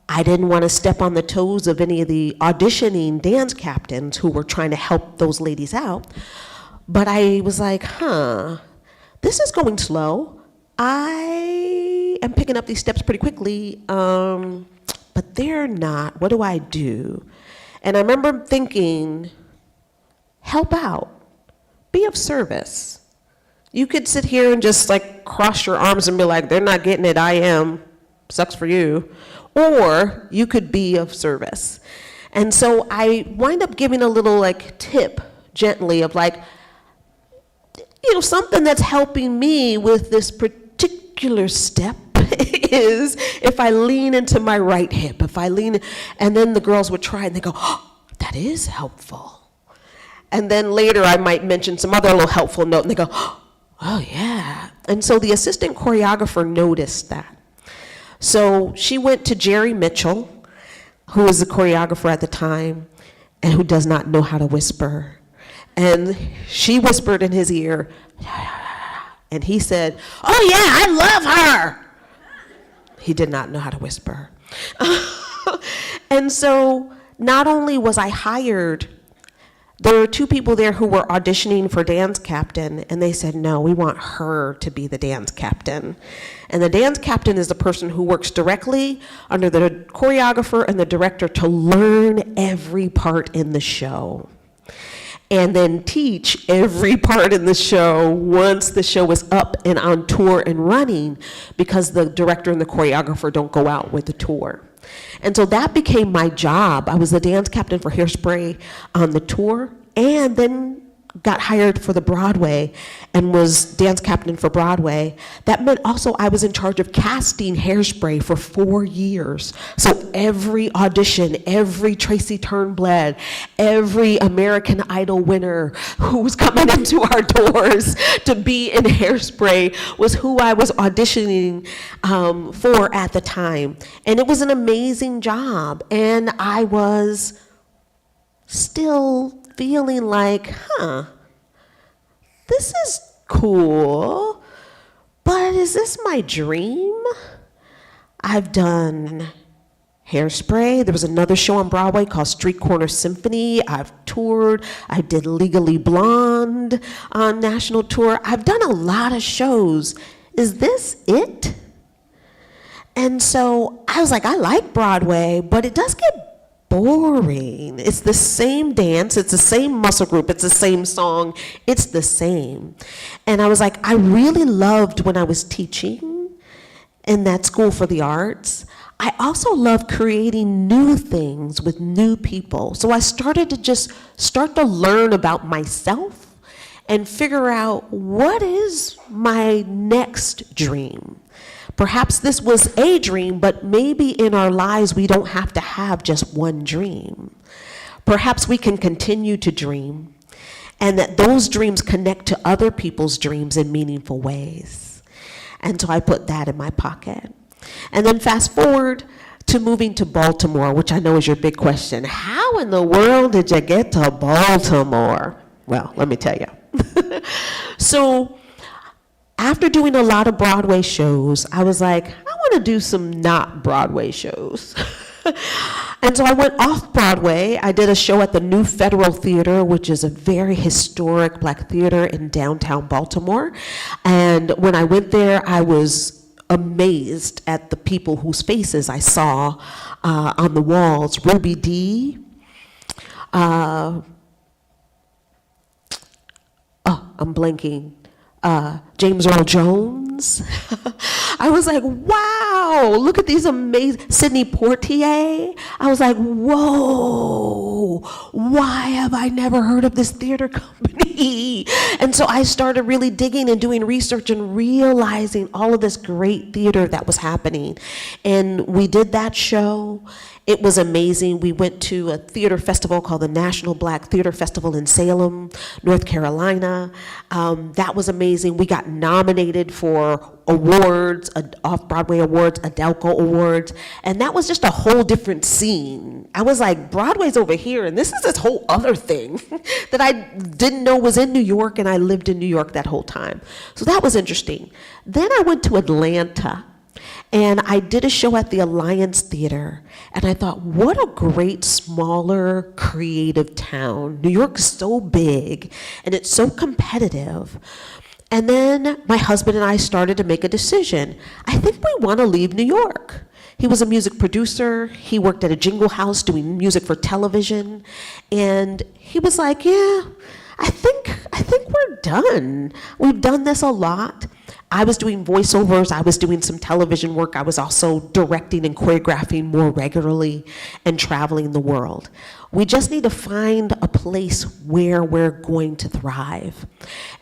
I didn't want to step on the toes of any of the auditioning dance captains who were trying to help those ladies out. But I was like, this is going slow. I am picking up these steps pretty quickly, but they're not. What do I do? And I remember thinking, help out, be of service. You could sit here and just like cross your arms and be like, they're not getting it, I am, sucks for you. Or you could be of service. And so I wind up giving a little like tip gently of like, something that's helping me with this particular step is if I lean into my right hip, and then the girls would try and they go, oh, that is helpful. And then later I might mention some other little helpful note and they go, oh yeah. And so the assistant choreographer noticed that. So she went to Jerry Mitchell, who was the choreographer at the time and who does not know how to whisper. And she whispered in his ear, and he said, oh yeah, I love her. He did not know how to whisper. And so not only was I hired, there were two people there who were auditioning for dance captain, and they said, no, we want her to be the dance captain. And the dance captain is the person who works directly under the choreographer and the director to learn every part in the show, and then teach every part in the show once the show is up and on tour and running, because the director and the choreographer don't go out with the tour. And so that became my job. I was the dance captain for Hairspray on the tour, and then got hired for the Broadway and was dance captain for Broadway. That meant also I was in charge of casting Hairspray for 4 years. So every audition, every Tracy Turnblad, every American Idol winner who was coming into our doors to be in Hairspray was who I was auditioning for at the time. And it was an amazing job. And I was still feeling like, this is cool, but is this my dream? I've done Hairspray. There was another show on Broadway called Street Corner Symphony. I've toured. I did Legally Blonde on national tour. I've done a lot of shows. Is this it? And so I was like, I like Broadway, but it does get boring. It's the same dance, it's the same muscle group, it's the same song, it's the same. And I was like, I really loved when I was teaching in that school for the arts. I also love creating new things with new people. So I started to just start to learn about myself and figure out what is my next dream. Perhaps this was a dream, but maybe in our lives we don't have to have just one dream. Perhaps we can continue to dream, and that those dreams connect to other people's dreams in meaningful ways. And so I put that in my pocket. And then fast forward to moving to Baltimore, which I know is your big question. How in the world did you get to Baltimore? Well, let me tell you. So after doing a lot of Broadway shows, I was like, I want to do some not Broadway shows. And so I went off Broadway. I did a show at the New Federal Theater, which is a very historic Black theater in downtown Baltimore. And when I went there, I was amazed at the people whose faces I saw on the walls. Ruby Dee, I'm blanking. James Earl Jones. I was like, wow, look at these amazing, Sidney Poitier. I was like, whoa, why have I never heard of this theater company? And so I started really digging and doing research and realizing all of this great theater that was happening. And we did that show. It was amazing. We went to a theater festival called the National Black Theater Festival in Salem, North Carolina. That was amazing. We got nominated for awards, off-Broadway awards, Adelco awards, and that was just a whole different scene. I was like, Broadway's over here, and this is this whole other thing that I didn't know was in New York, and I lived in New York that whole time. So that was interesting. Then I went to Atlanta, and I did a show at the Alliance Theater, and I thought, what a great, smaller, creative town. New York's so big, and it's so competitive. And then my husband and I started to make a decision. I think we want to leave New York. He was a music producer. He worked at a jingle house doing music for television. And he was like, yeah, I think we're done. We've done this a lot. I was doing voiceovers, I was doing some television work, I was also directing and choreographing more regularly and traveling the world. We just need to find a place where we're going to thrive.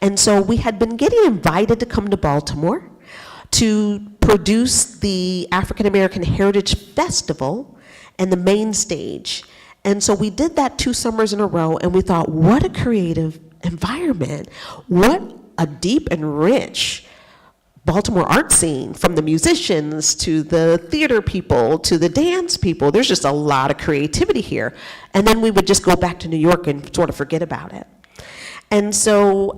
And so we had been getting invited to come to Baltimore to produce the African American Heritage Festival and the main stage. And so we did that 2 summers in a row, and we thought, what a creative environment. What a deep and rich Baltimore art scene, from the musicians to the theater people to the dance people. There's just a lot of creativity here. And then we would just go back to New York and sort of forget about it. And so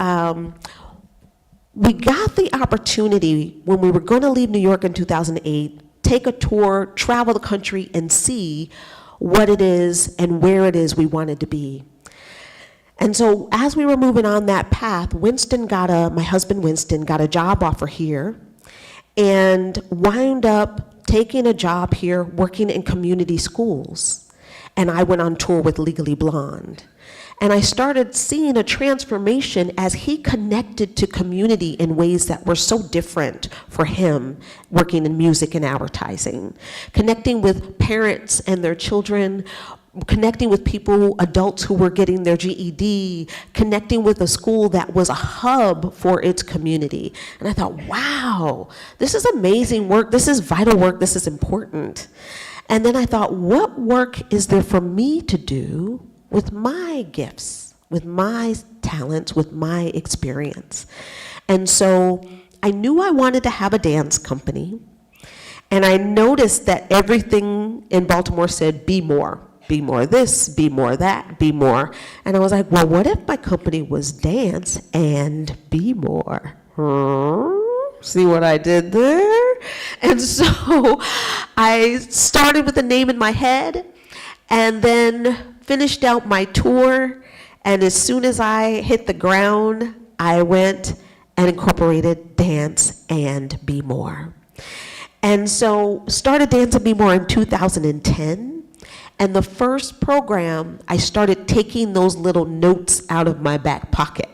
we got the opportunity when we were going to leave New York in 2008, take a tour, travel the country, and see what it is and where it is we wanted to be. And so as we were moving on that path, my husband Winston got a job offer here and wound up taking a job here working in community schools. and I went on tour with Legally Blonde. And I started seeing a transformation as he connected to community in ways that were so different for him working in music and advertising. Connecting with parents and their children, connecting with people, adults who were getting their GED, connecting with a school that was a hub for its community. And I thought, wow, this is amazing work, this is vital work, this is important. And then I thought, what work is there for me to do with my gifts, with my talents, with my experience? And so I knew I wanted to have a dance company, and I noticed that everything in Baltimore said, be more this, be more that, be more. And I was like, well, what if my company was dance and be more? See what I did there? And so I started with a name in my head, and then finished out my tour, and as soon as I hit the ground, I went and incorporated Dance and Be More. And so started Dance and Be More in 2010, and the first program, I started taking those little notes out of my back pocket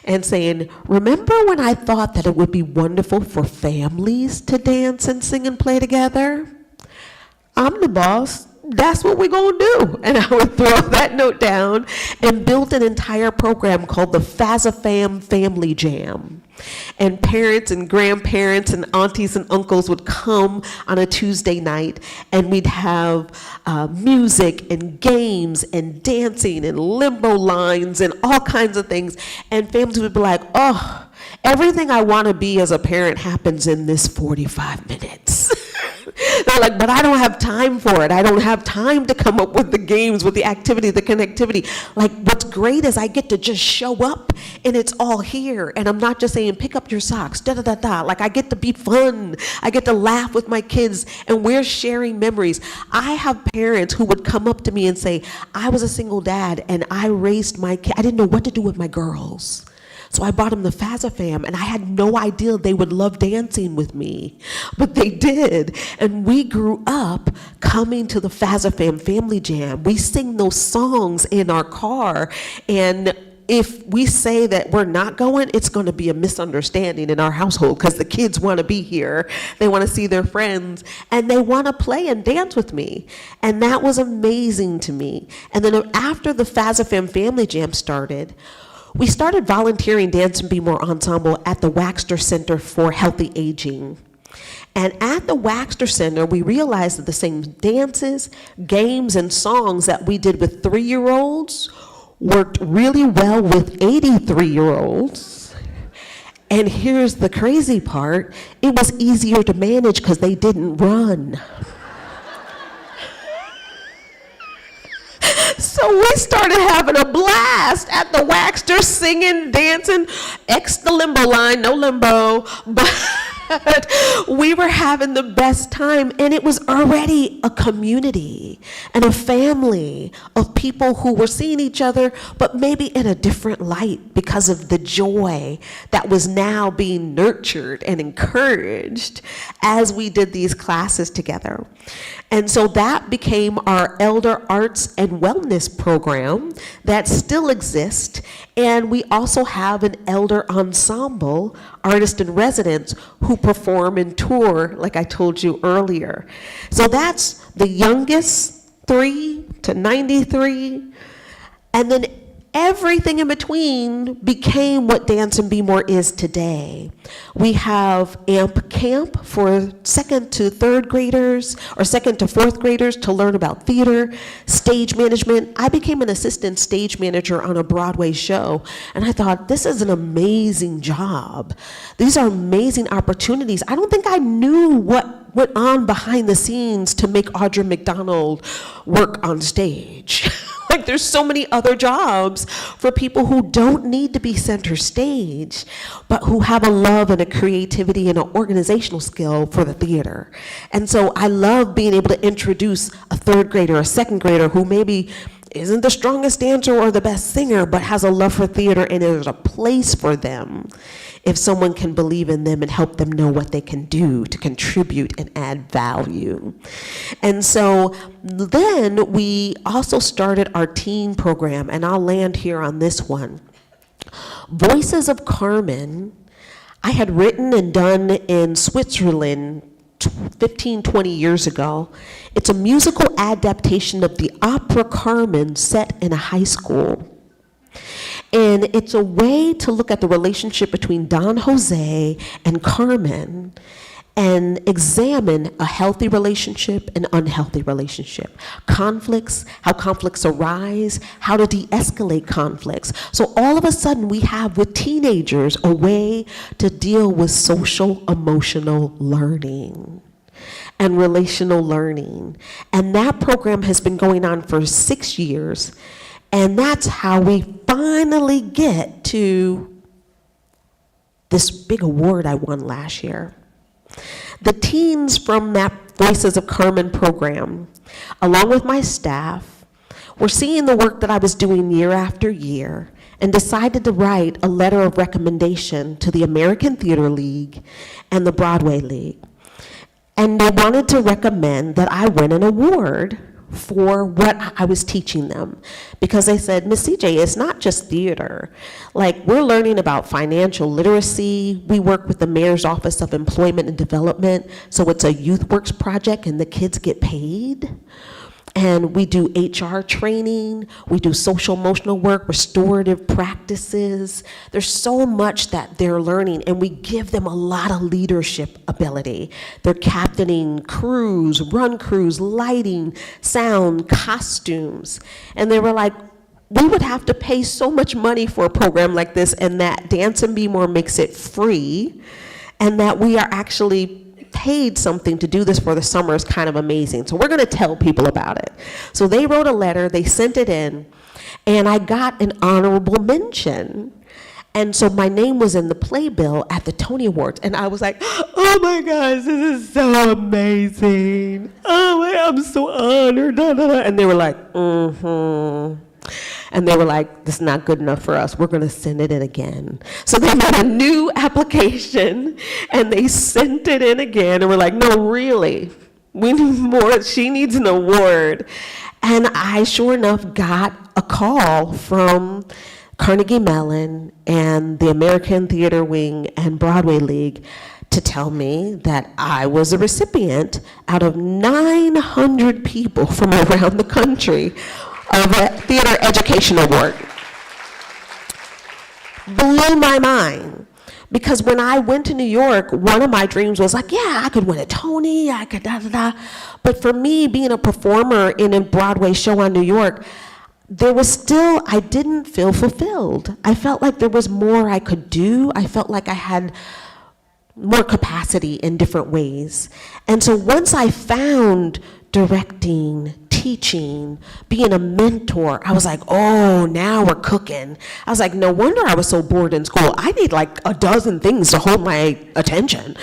and saying, remember when I thought that it would be wonderful for families to dance and sing and play together? I'm the boss. That's what we're gonna do. And I would throw that note down and build an entire program called the FAZAFAM Family Jam. And parents and grandparents and aunties and uncles would come on a Tuesday night, and we'd have music and games and dancing and limbo lines and all kinds of things. And families would be like, oh, everything I want to be as a parent happens in this 45 minutes. They're like, but I don't have time for it. I don't have time to come up with the games, with the activity, the connectivity. Like, what's great is I get to just show up and it's all here. And I'm not just saying, pick up your socks, da-da-da-da. Like, I get to be fun. I get to laugh with my kids, and we're sharing memories. I have parents who would come up to me and say, I was a single dad and I raised my kid. I didn't know what to do with my girls. So I bought them the FAZAFAM, and I had no idea they would love dancing with me, but they did. And we grew up coming to the FAZAFAM Family Jam. We sing those songs in our car, and if we say that we're not going, it's going to be a misunderstanding in our household, because the kids want to be here. They want to see their friends, and they want to play and dance with me. And that was amazing to me. And then after the FAZAFAM Family Jam started, we started volunteering Dance and Be More Ensemble at the Waxter Center for Healthy Aging. And at the Waxter Center, we realized that the same dances, games, and songs that we did with 3-year-olds worked really well with 83-year-olds. And here's the crazy part, it was easier to manage because they didn't run. So we started having a blast at the Waxter, singing, dancing, X the limbo line, no limbo, but we were having the best time, and it was already a community and a family of people who were seeing each other, but maybe in a different light because of the joy that was now being nurtured and encouraged as we did these classes together. And so that became our Elder Arts and Wellness program that still exists. And we also have an elder ensemble, artists in residence, who perform and tour, like I told you earlier. So that's the youngest 3 to 93. And then everything in between became what Dance and Be More is today. We have AMP Camp for 2nd to 3rd graders, or 2nd to 4th graders, to learn about theater, stage management. I became an assistant stage manager on a Broadway show, and I thought, this is an amazing job. These are amazing opportunities. I don't think I knew what went on behind the scenes to make Audra McDonald work on stage. Like, there's so many other jobs for people who don't need to be center stage, but who have a love and a creativity and an organizational skill for the theater. And so I love being able to introduce a 3rd grader, a 2nd grader who maybe isn't the strongest dancer or the best singer, but has a love for theater, and there's a place for them if someone can believe in them and help them know what they can do to contribute and add value. And so then we also started our teen program, and I'll land here on this one. Voices of Carmen, I had written and done in Switzerland 15, 20 years ago. It's a musical adaptation of the opera Carmen set in a high school. And it's a way to look at the relationship between Don Jose and Carmen and examine a healthy relationship and unhealthy relationship. Conflicts, how conflicts arise, how to de-escalate conflicts. So all of a sudden we have with teenagers a way to deal with social emotional learning and relational learning. And that program has been going on for 6 years. And that's how we finally get to this big award I won last year. The teens from that Voices of Carmen program, along with my staff, were seeing the work that I was doing year after year and decided to write a letter of recommendation to the American Theater League and the Broadway League. And they wanted to recommend that I win an award for what I was teaching them. Because they said, Miss CJ, it's not just theater. Like, we're learning about financial literacy. We work with the Mayor's Office of Employment and Development, so it's a youth works project and the kids get paid. And we do HR training, we do social emotional work, restorative practices. There's so much that they're learning, and we give them a lot of leadership ability. They're captaining crews, run crews, lighting, sound, costumes. And they were like, we would have to pay so much money for a program like this, and that Dance and Be More makes it free, and that we are actually paid something to do this for the summer is kind of amazing. So we're going to tell people about it. So they wrote a letter, they sent it in, and I got an honorable mention. And so my name was in the playbill at the Tony Awards, and I was like, oh my gosh, this is so amazing. Oh, I'm so honored. Da, da, da. And they were like, And they were like, this is not good enough for us. We're going to send it in again. So they made a new application, and they sent it in again, and we're like, no, really, we need more. She needs an award. And I, sure enough, got a call from Carnegie Mellon and the American Theater Wing and Broadway League to tell me that I was a recipient out of 900 people from around the country of a Theater Education Award. Blew my mind. Because when I went to New York, one of my dreams was like, yeah, I could win a Tony, I could da-da-da. But for me, being a performer in a Broadway show on New York, there was still, I didn't feel fulfilled. I felt like there was more I could do. I felt like I had more capacity in different ways. And so once I found directing, teaching, being a mentor, I was like, oh, now we're cooking. I was like, no wonder I was so bored in school. I need like a dozen things to hold my attention,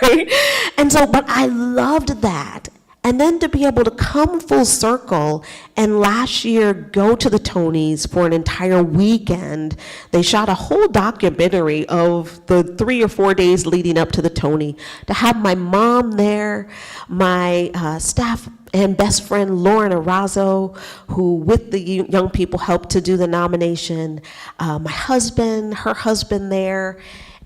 right? And so, but I loved that. And then to be able to come full circle and last year go to the Tonys for an entire weekend. They shot a whole documentary of the 3 or 4 days leading up to the Tony. To have my mom there, my staff and best friend Lauren Arazo, who with the young people helped to do the nomination, my husband, her husband there,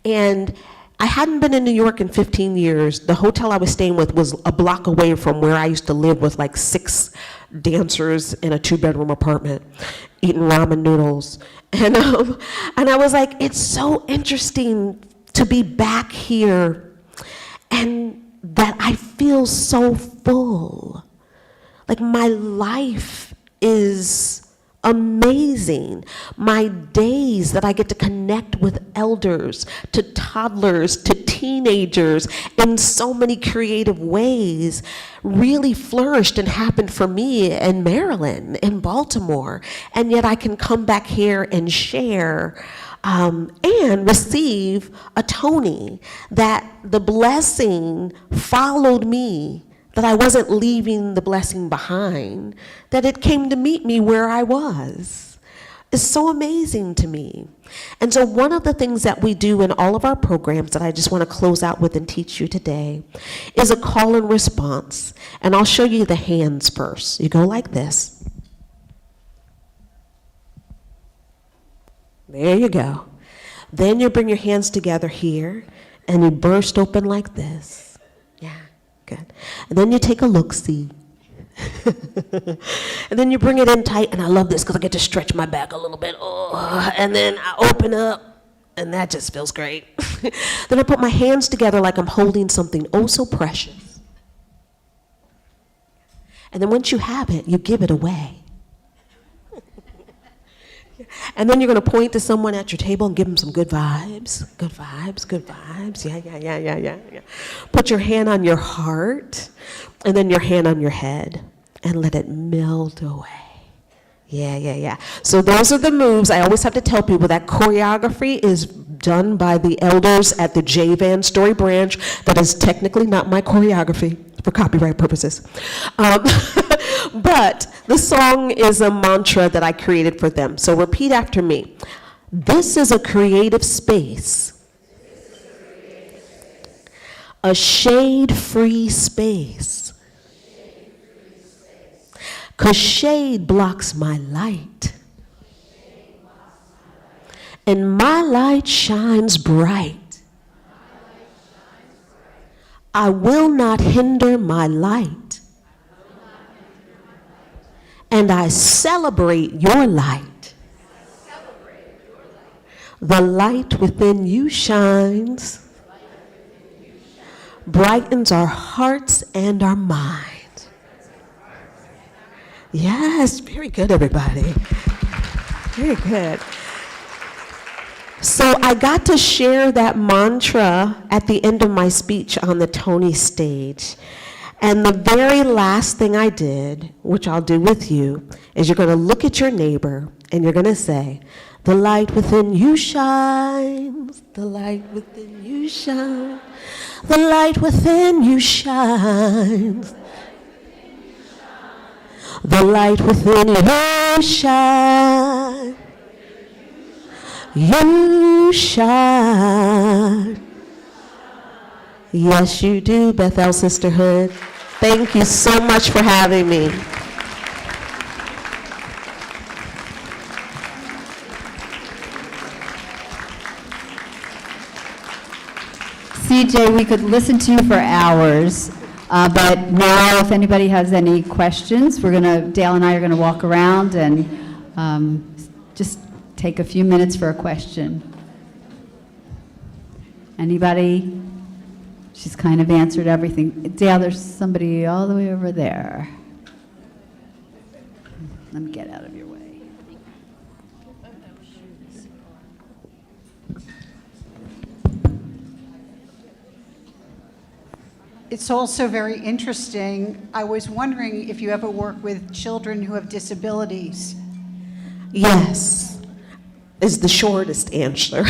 and I hadn't been in New York in 15 years. The hotel I was staying with was a block away from where I used to live with like 6 dancers in a 2-bedroom apartment, eating ramen noodles. And I was like, it's so interesting to be back here and that I feel so full. Like my life is amazing. My days that I get to connect with elders, to toddlers, to teenagers in so many creative ways really flourished and happened for me in Maryland, in Baltimore. And yet I can come back here and share and receive a Tony, that the blessing followed me that I wasn't leaving the blessing behind, that it came to meet me where I was. It's so amazing to me. And so one of the things that we do in all of our programs that I just want to close out with and teach you today is a call and response. And I'll show you the hands first. You go like this. There you go. Then you bring your hands together here and you burst open like this. Yeah, good. And then you take a look-see. And then you bring it in tight, and I love this because I get to stretch my back a little bit. Oh, and then I open up, and that just feels great. Then I put my hands together like I'm holding something oh so precious. And then once you have it, you give it away. And then you're going to point to someone at your table and give them some good vibes. Good vibes, good vibes. Yeah. Put your hand on your heart and then your hand on your head and let it melt away. Yeah. So those are the moves. I always have to tell people that choreography is done by the elders at the J Van Story Branch. That is technically not my choreography for copyright purposes. But the song is a mantra that I created for them. So repeat after me. This is a creative space. A shade-free space. 'Cause shade blocks my light. And my light shines bright. I will not hinder my light. And I celebrate your light. The light within you shines, brightens our hearts and our minds. Yes, very good, everybody. Very good. So I got to share that mantra at the end of my speech on the Tony stage. And the very last thing I did, which I'll do with you, is you're going to look at your neighbor and you're going to say, the light within you shines, the light within you shines, the light within you shines, the light within you shines, you shine. Yes, you do, Bethel Sisterhood. Thank you so much for having me. CJ, we could listen to you for hours, but now if anybody has any questions, Dale and I are going to walk around and just take a few minutes for a question. Anybody? She's kind of answered everything. Dale, there's somebody all the way over there. Let me get out of your way. It's also very interesting. I was wondering if you ever work with children who have disabilities. Yes, is the shortest answer.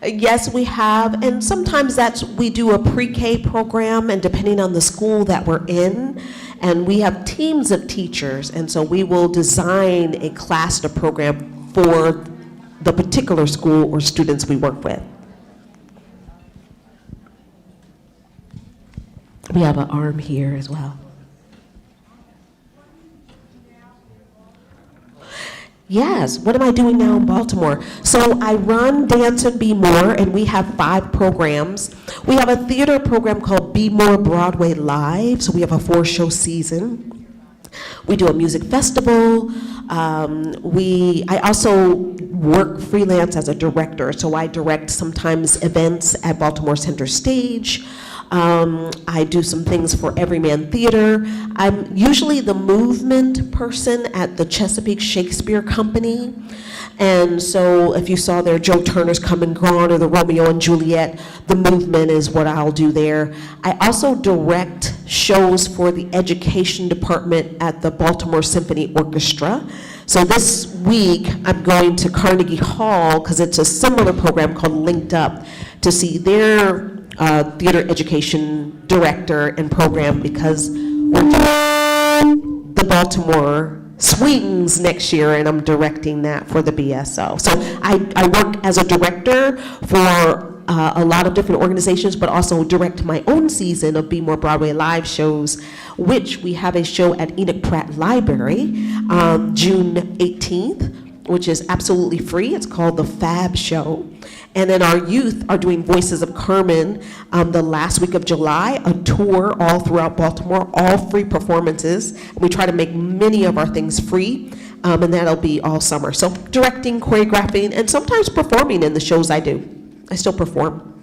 Yes, we have, and sometimes we do a pre-K program, and depending on the school that we're in, and we have teams of teachers, and so we will design a class to program for the particular school or students we work with. We have an arm here as well. Yes, what am I doing now in Baltimore? So I run Dance and Be More, and we have 5 programs. We have a theater program called Be More Broadway Live, so we have a 4-show season. We do a music festival. I also work freelance as a director, so I direct sometimes events at Baltimore Center Stage. I do some things for Everyman Theater. I'm usually the movement person at the Chesapeake Shakespeare Company. And so if you saw there Joe Turner's Come and Gone or the Romeo and Juliet, the movement is what I'll do there. I also direct shows for the education department at the Baltimore Symphony Orchestra. So this week I'm going to Carnegie Hall because it's a similar program called Linked Up to see their theater education director and program because we're doing the Baltimore Swings next year, and I'm directing that for the BSO. So I work as a director for a lot of different organizations, but also direct my own season of Be More Broadway live shows, which we have a show at Enoch Pratt Library June 18th, which is absolutely free. It's called The Fab Show. And then our youth are doing Voices of Carmen the last week of July, a tour all throughout Baltimore, all free performances. We try to make many of our things free, and that'll be all summer. So directing, choreographing, and sometimes performing in the shows I do. I still perform.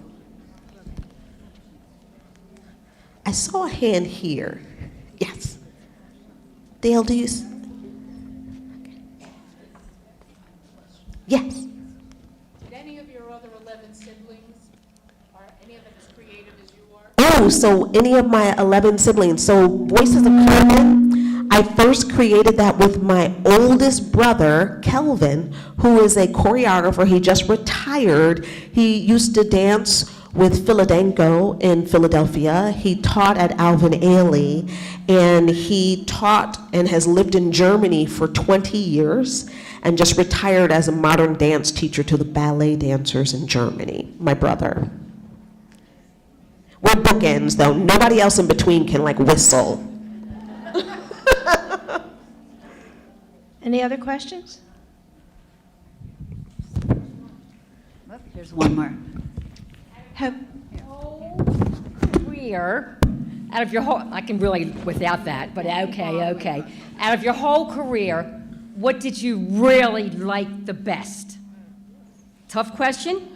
I saw a hand here. Yes. Dale, do you? Yes. Did any of your other 11 siblings, are any of them as creative as you are? Oh, so any of my 11 siblings. So Voices of Carmen, I first created that with my oldest brother, Kelvin, who is a choreographer. He just retired. He used to dance with Philadelphia in Philadelphia. He taught at Alvin Ailey, and he taught and has lived in Germany for 20 years and just retired as a modern dance teacher to the ballet dancers in Germany, my brother. We're bookends, though. Nobody else in between can, like, whistle. Any other questions? Here's one more. Career, out of your whole, I can really without that, but okay. Out of your whole career, what did you really like the best? Tough question?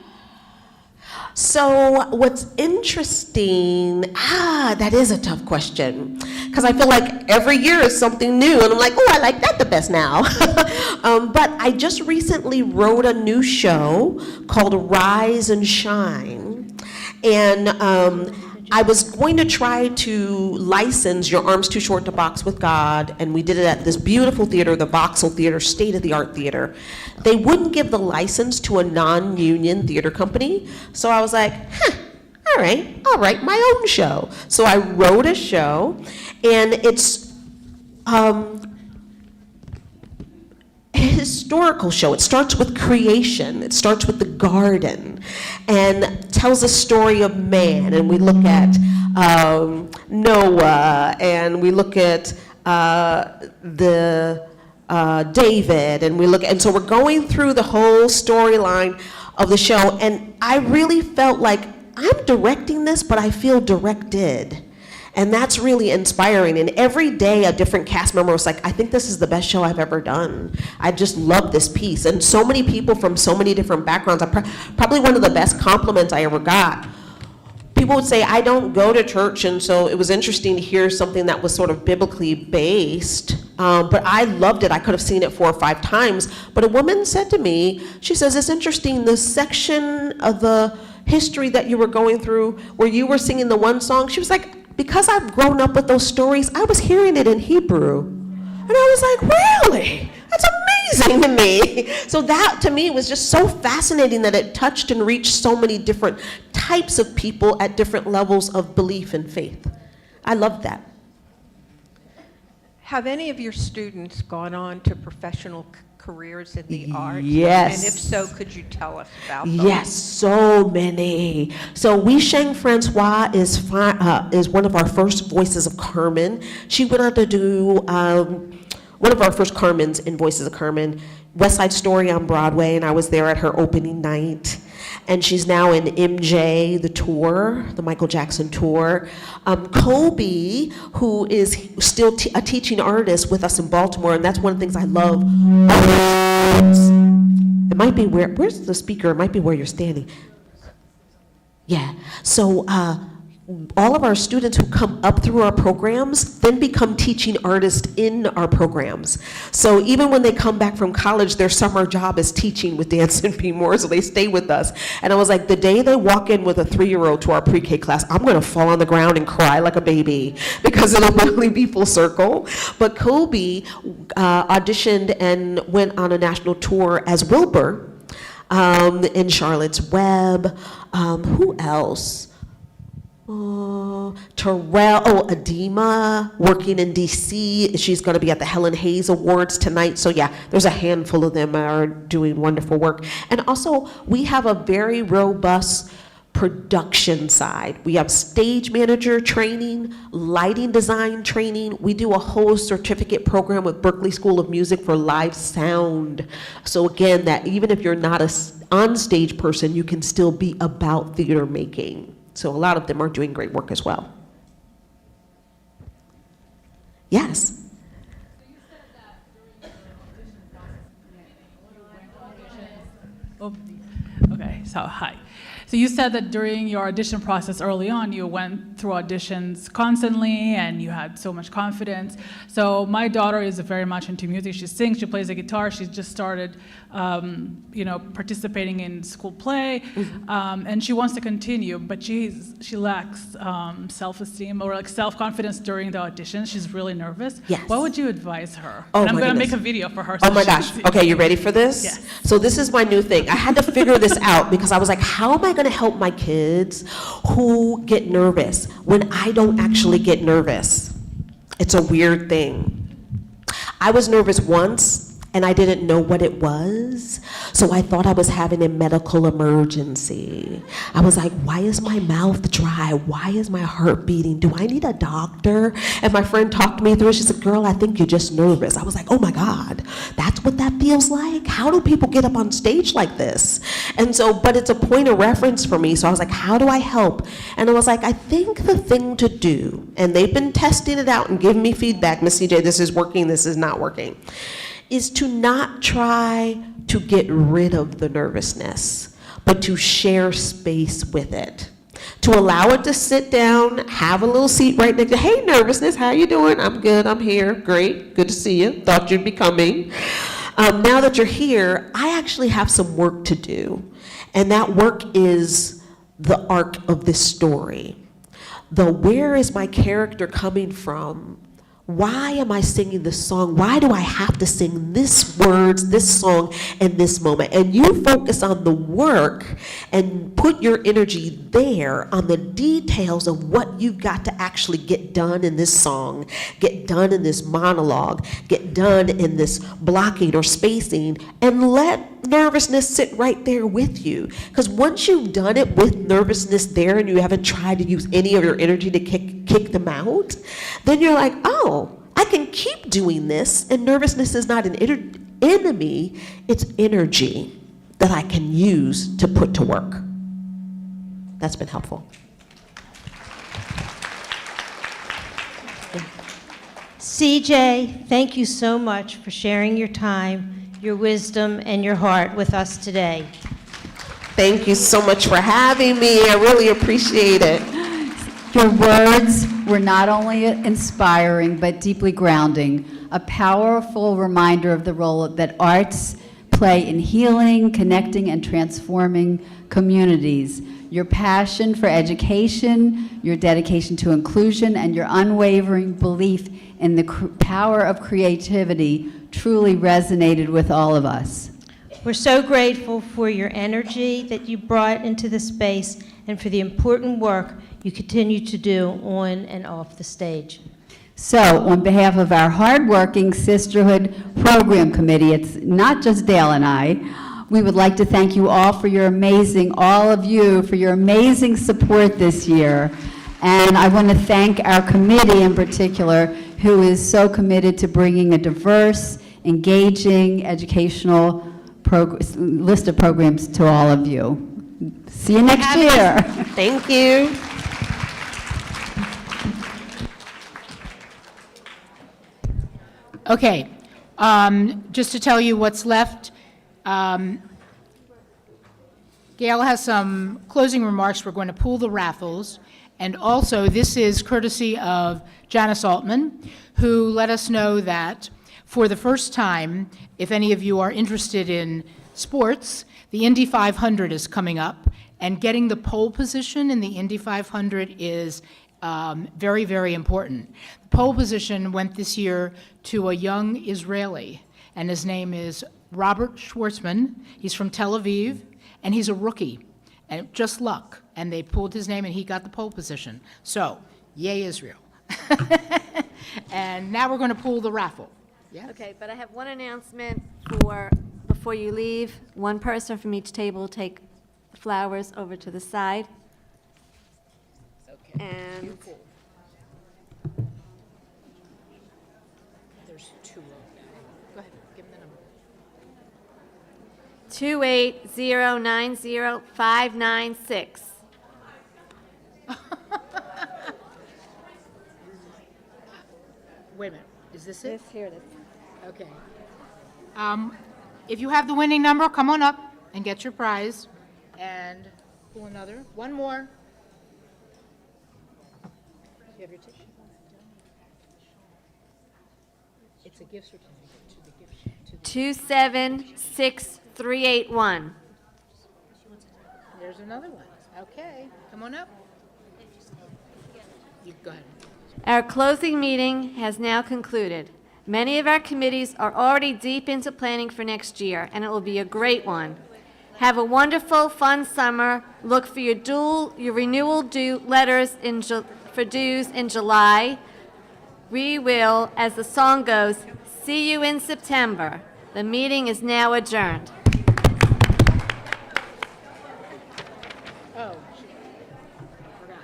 So what's interesting, that is a tough question, because I feel like every year is something new, and I'm like, oh, I like that the best now. But I just recently wrote a new show called Rise and Shine, and I was going to try to license Your Arms Too Short to Box with God, and we did it at this beautiful theater, the Vauxhall Theater, state-of-the-art theater. They wouldn't give the license to a non-union theater company, so I was like, all right, I'll write my own show. So I wrote a show, and it's a historical show. It starts with creation. It starts with the garden and tells a story of man. And we look at Noah, and we look at David, and we look, and so we're going through the whole storyline of the show. And I really felt like I'm directing this, but I feel directed. And that's really inspiring. And every day a different cast member was like, I think this is the best show I've ever done. I just love this piece. And so many people from so many different backgrounds. Probably one of the best compliments I ever got. People would say, I don't go to church, and so it was interesting to hear something that was sort of biblically based. But I loved it. I could have seen it 4 or 5 times. But a woman said to me, she says, it's interesting, the section of the history that you were going through where you were singing the one song, she was like, because I've grown up with those stories, I was hearing it in Hebrew. And I was like, really? That's amazing to me. So that, to me, was just so fascinating that it touched and reached so many different types of people at different levels of belief and faith. I loved that. Have any of your students gone on to professional careers in the arts? Yes. And if so, could you tell us about them? Yes, so many. So Wei Sheng Francois is one of our first Voices of Carmen. She went on to do one of our first Carmens in Voices of Carmen, West Side Story on Broadway, and I was there at her opening night. And she's now in MJ, the tour, the Michael Jackson tour. Kobe, who is still a teaching artist with us in Baltimore, and that's one of the things I love. It might be where's the speaker? It might be where you're standing. Yeah, so all of our students who come up through our programs then become teaching artists in our programs. So even when they come back from college, their summer job is teaching with Dance and Be More, so they stay with us. And I was like, the day they walk in with a 3-year-old to our pre-K class, I'm gonna fall on the ground and cry like a baby because it'll really be full circle. But Kobe auditioned and went on a national tour as Wilbur in Charlotte's Web. Who else? Adema, working in DC. She's going to be at the Helen Hayes Awards tonight. So yeah, there's a handful of them that are doing wonderful work. And also, we have a very robust production side. We have stage manager training, lighting design training. We do a whole certificate program with Berklee School of Music for live sound. So again, that even if you're not a on-stage person, you can still be about theater making. So a lot of them are doing great work as well. Yes. Okay, so hi. So you said that during your audition process early on, you went through auditions constantly and you had so much confidence. So my daughter is very much into music. She sings, she plays the guitar. She's just started, participating in school play, and she wants to continue, but she lacks self-esteem or like self-confidence during the audition. She's really nervous. Yes. What would you advise her? Oh, and I'm my going to goodness. make a video for her. Oh so my she gosh. can see. Okay, you ready for this? Yes. So this is my new thing. I had to figure this out because I was like, how am I going to help my kids who get nervous when I don't actually get nervous? It's a weird thing. I was nervous once and I didn't know what it was. So I thought I was having a medical emergency. I was like, why is my mouth dry? Why is my heart beating? Do I need a doctor? And my friend talked me through it. She said, girl, I think you're just nervous. I was like, oh my God, that's what that feels like? How do people get up on stage like this? And so, but it's a point of reference for me. So I was like, how do I help? And I was like, I think the thing to do, and they've been testing it out and giving me feedback, Miss CJ, this is working, this is not working, is to not try to get rid of the nervousness, but to share space with it. To allow it to sit down, have a little seat right next to, hey, nervousness, how you doing? I'm good, I'm here, great, good to see you, thought you'd be coming. Now that you're here, I actually have some work to do, and that work is the arc of this story. Where is my character coming from? Why am I singing this song? Why do I have to sing this words, this song, in this moment? And you focus on the work and put your energy there on the details of what you've got to actually get done in this song, get done in this monologue, get done in this blocking or spacing, and let nervousness sit right there with you. Because once you've done it with nervousness there and you haven't tried to use any of your energy to kick them out, then you're like, oh, I can keep doing this, and nervousness is not an enemy, it's energy that I can use to put to work. That's been helpful. CJ, thank you so much for sharing your time, your wisdom, and your heart with us today. Thank you so much for having me. I really appreciate it. Your words were not only inspiring, but deeply grounding, a powerful reminder of the role that arts play in healing, connecting, and transforming communities. Your passion for education, your dedication to inclusion, and your unwavering belief in the power of creativity truly resonated with all of us. We're so grateful for your energy that you brought into the space and for the important work you continue to do on and off the stage. So, on behalf of our hardworking Sisterhood Program Committee, it's not just Dale and I, we would like to thank you all for your amazing, all of you, for your amazing support this year. And I want to thank our committee in particular, who is so committed to bringing a diverse, engaging, educational list of programs to all of you. See you next year. Thank you. Okay, just to tell you what's left, Gail has some closing remarks. We're going to pull the raffles, and also this is courtesy of Janice Altman, who let us know that for the first time, if any of you are interested in sports, the Indy 500 is coming up, and getting the pole position in the Indy 500 is very, very important. The pole position went this year to a young Israeli, and his name is Robert Schwartzman. He's from Tel Aviv, and he's a rookie. and just luck, and they pulled his name and he got the pole position. So, yay Israel. And now we're going to pull the raffle. Yes? Okay, but I have one announcement before you leave. One person from each table will take flowers over to the side. Okay. And You pull. There's two of them. Go ahead, give them the number. 280905996. Wait a minute, is this it? Here it is. Okay. If you have the winning number, come on up and get your prize. And pull another. One more. You have your tissue? It's a gift certificate to the gift shop. 276381. There's another one. Okay, come on up. You go ahead. Our closing meeting has now concluded. Many of our committees are already deep into planning for next year, and it will be a great one. Have a wonderful, fun summer. Look for your renewal letters for dues in July. We will, as the song goes, see you in September. The meeting is now adjourned. Oh, forgot.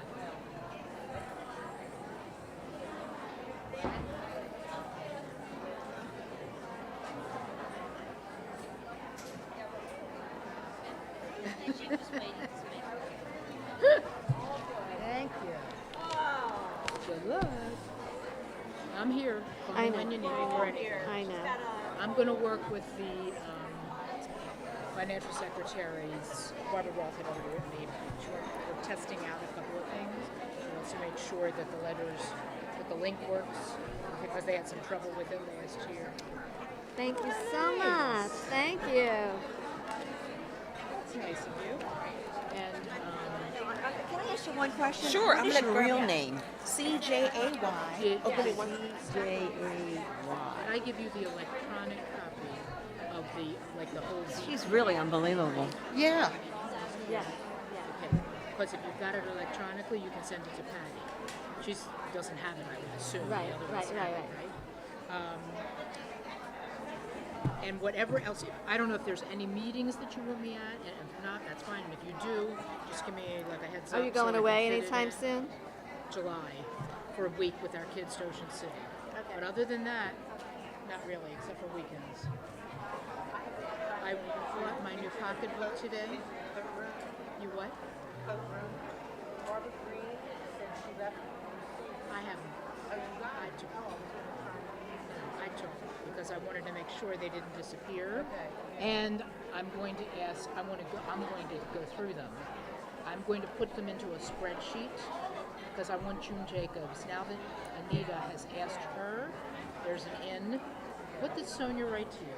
Thank you. Good luck. I'm here. Call I me know. when you need me for anything. I know. I'm going to work with the financial secretaries. Barbara Roth had already written me. We're testing out a couple of things. She wants to make sure that the letters, that the link works, because they had some trouble with it last year. Thank you so much. Thank you. That's nice of you. And Can I ask you one question? Sure, What I'm is gonna your grab real that. name? C-J-A-Y. Did C-J-A-Y. I give you the electronic copy of the whole? She's really unbelievable. Yeah. Yeah. Okay. Because if you've got it electronically, you can send it to Patty. She doesn't have it, I would assume. The Right, other right, ones right, have it, right? And whatever else, I don't know if there's any meetings that you want me at, and if not, that's fine. And if you do, just give me like a heads up. Are you so I going can away fit it anytime in. soon? July, for a week with our kids to Ocean City. But other than that, not really, except for weekends. I bought my new pocketbook today. You what? I haven't. I took because I wanted to make sure they didn't disappear. And I'm going to go through them. I'm going to put them into a spreadsheet because I want June Jacobs. Now that Anita has asked her, there's an N. What did Sonia write to you?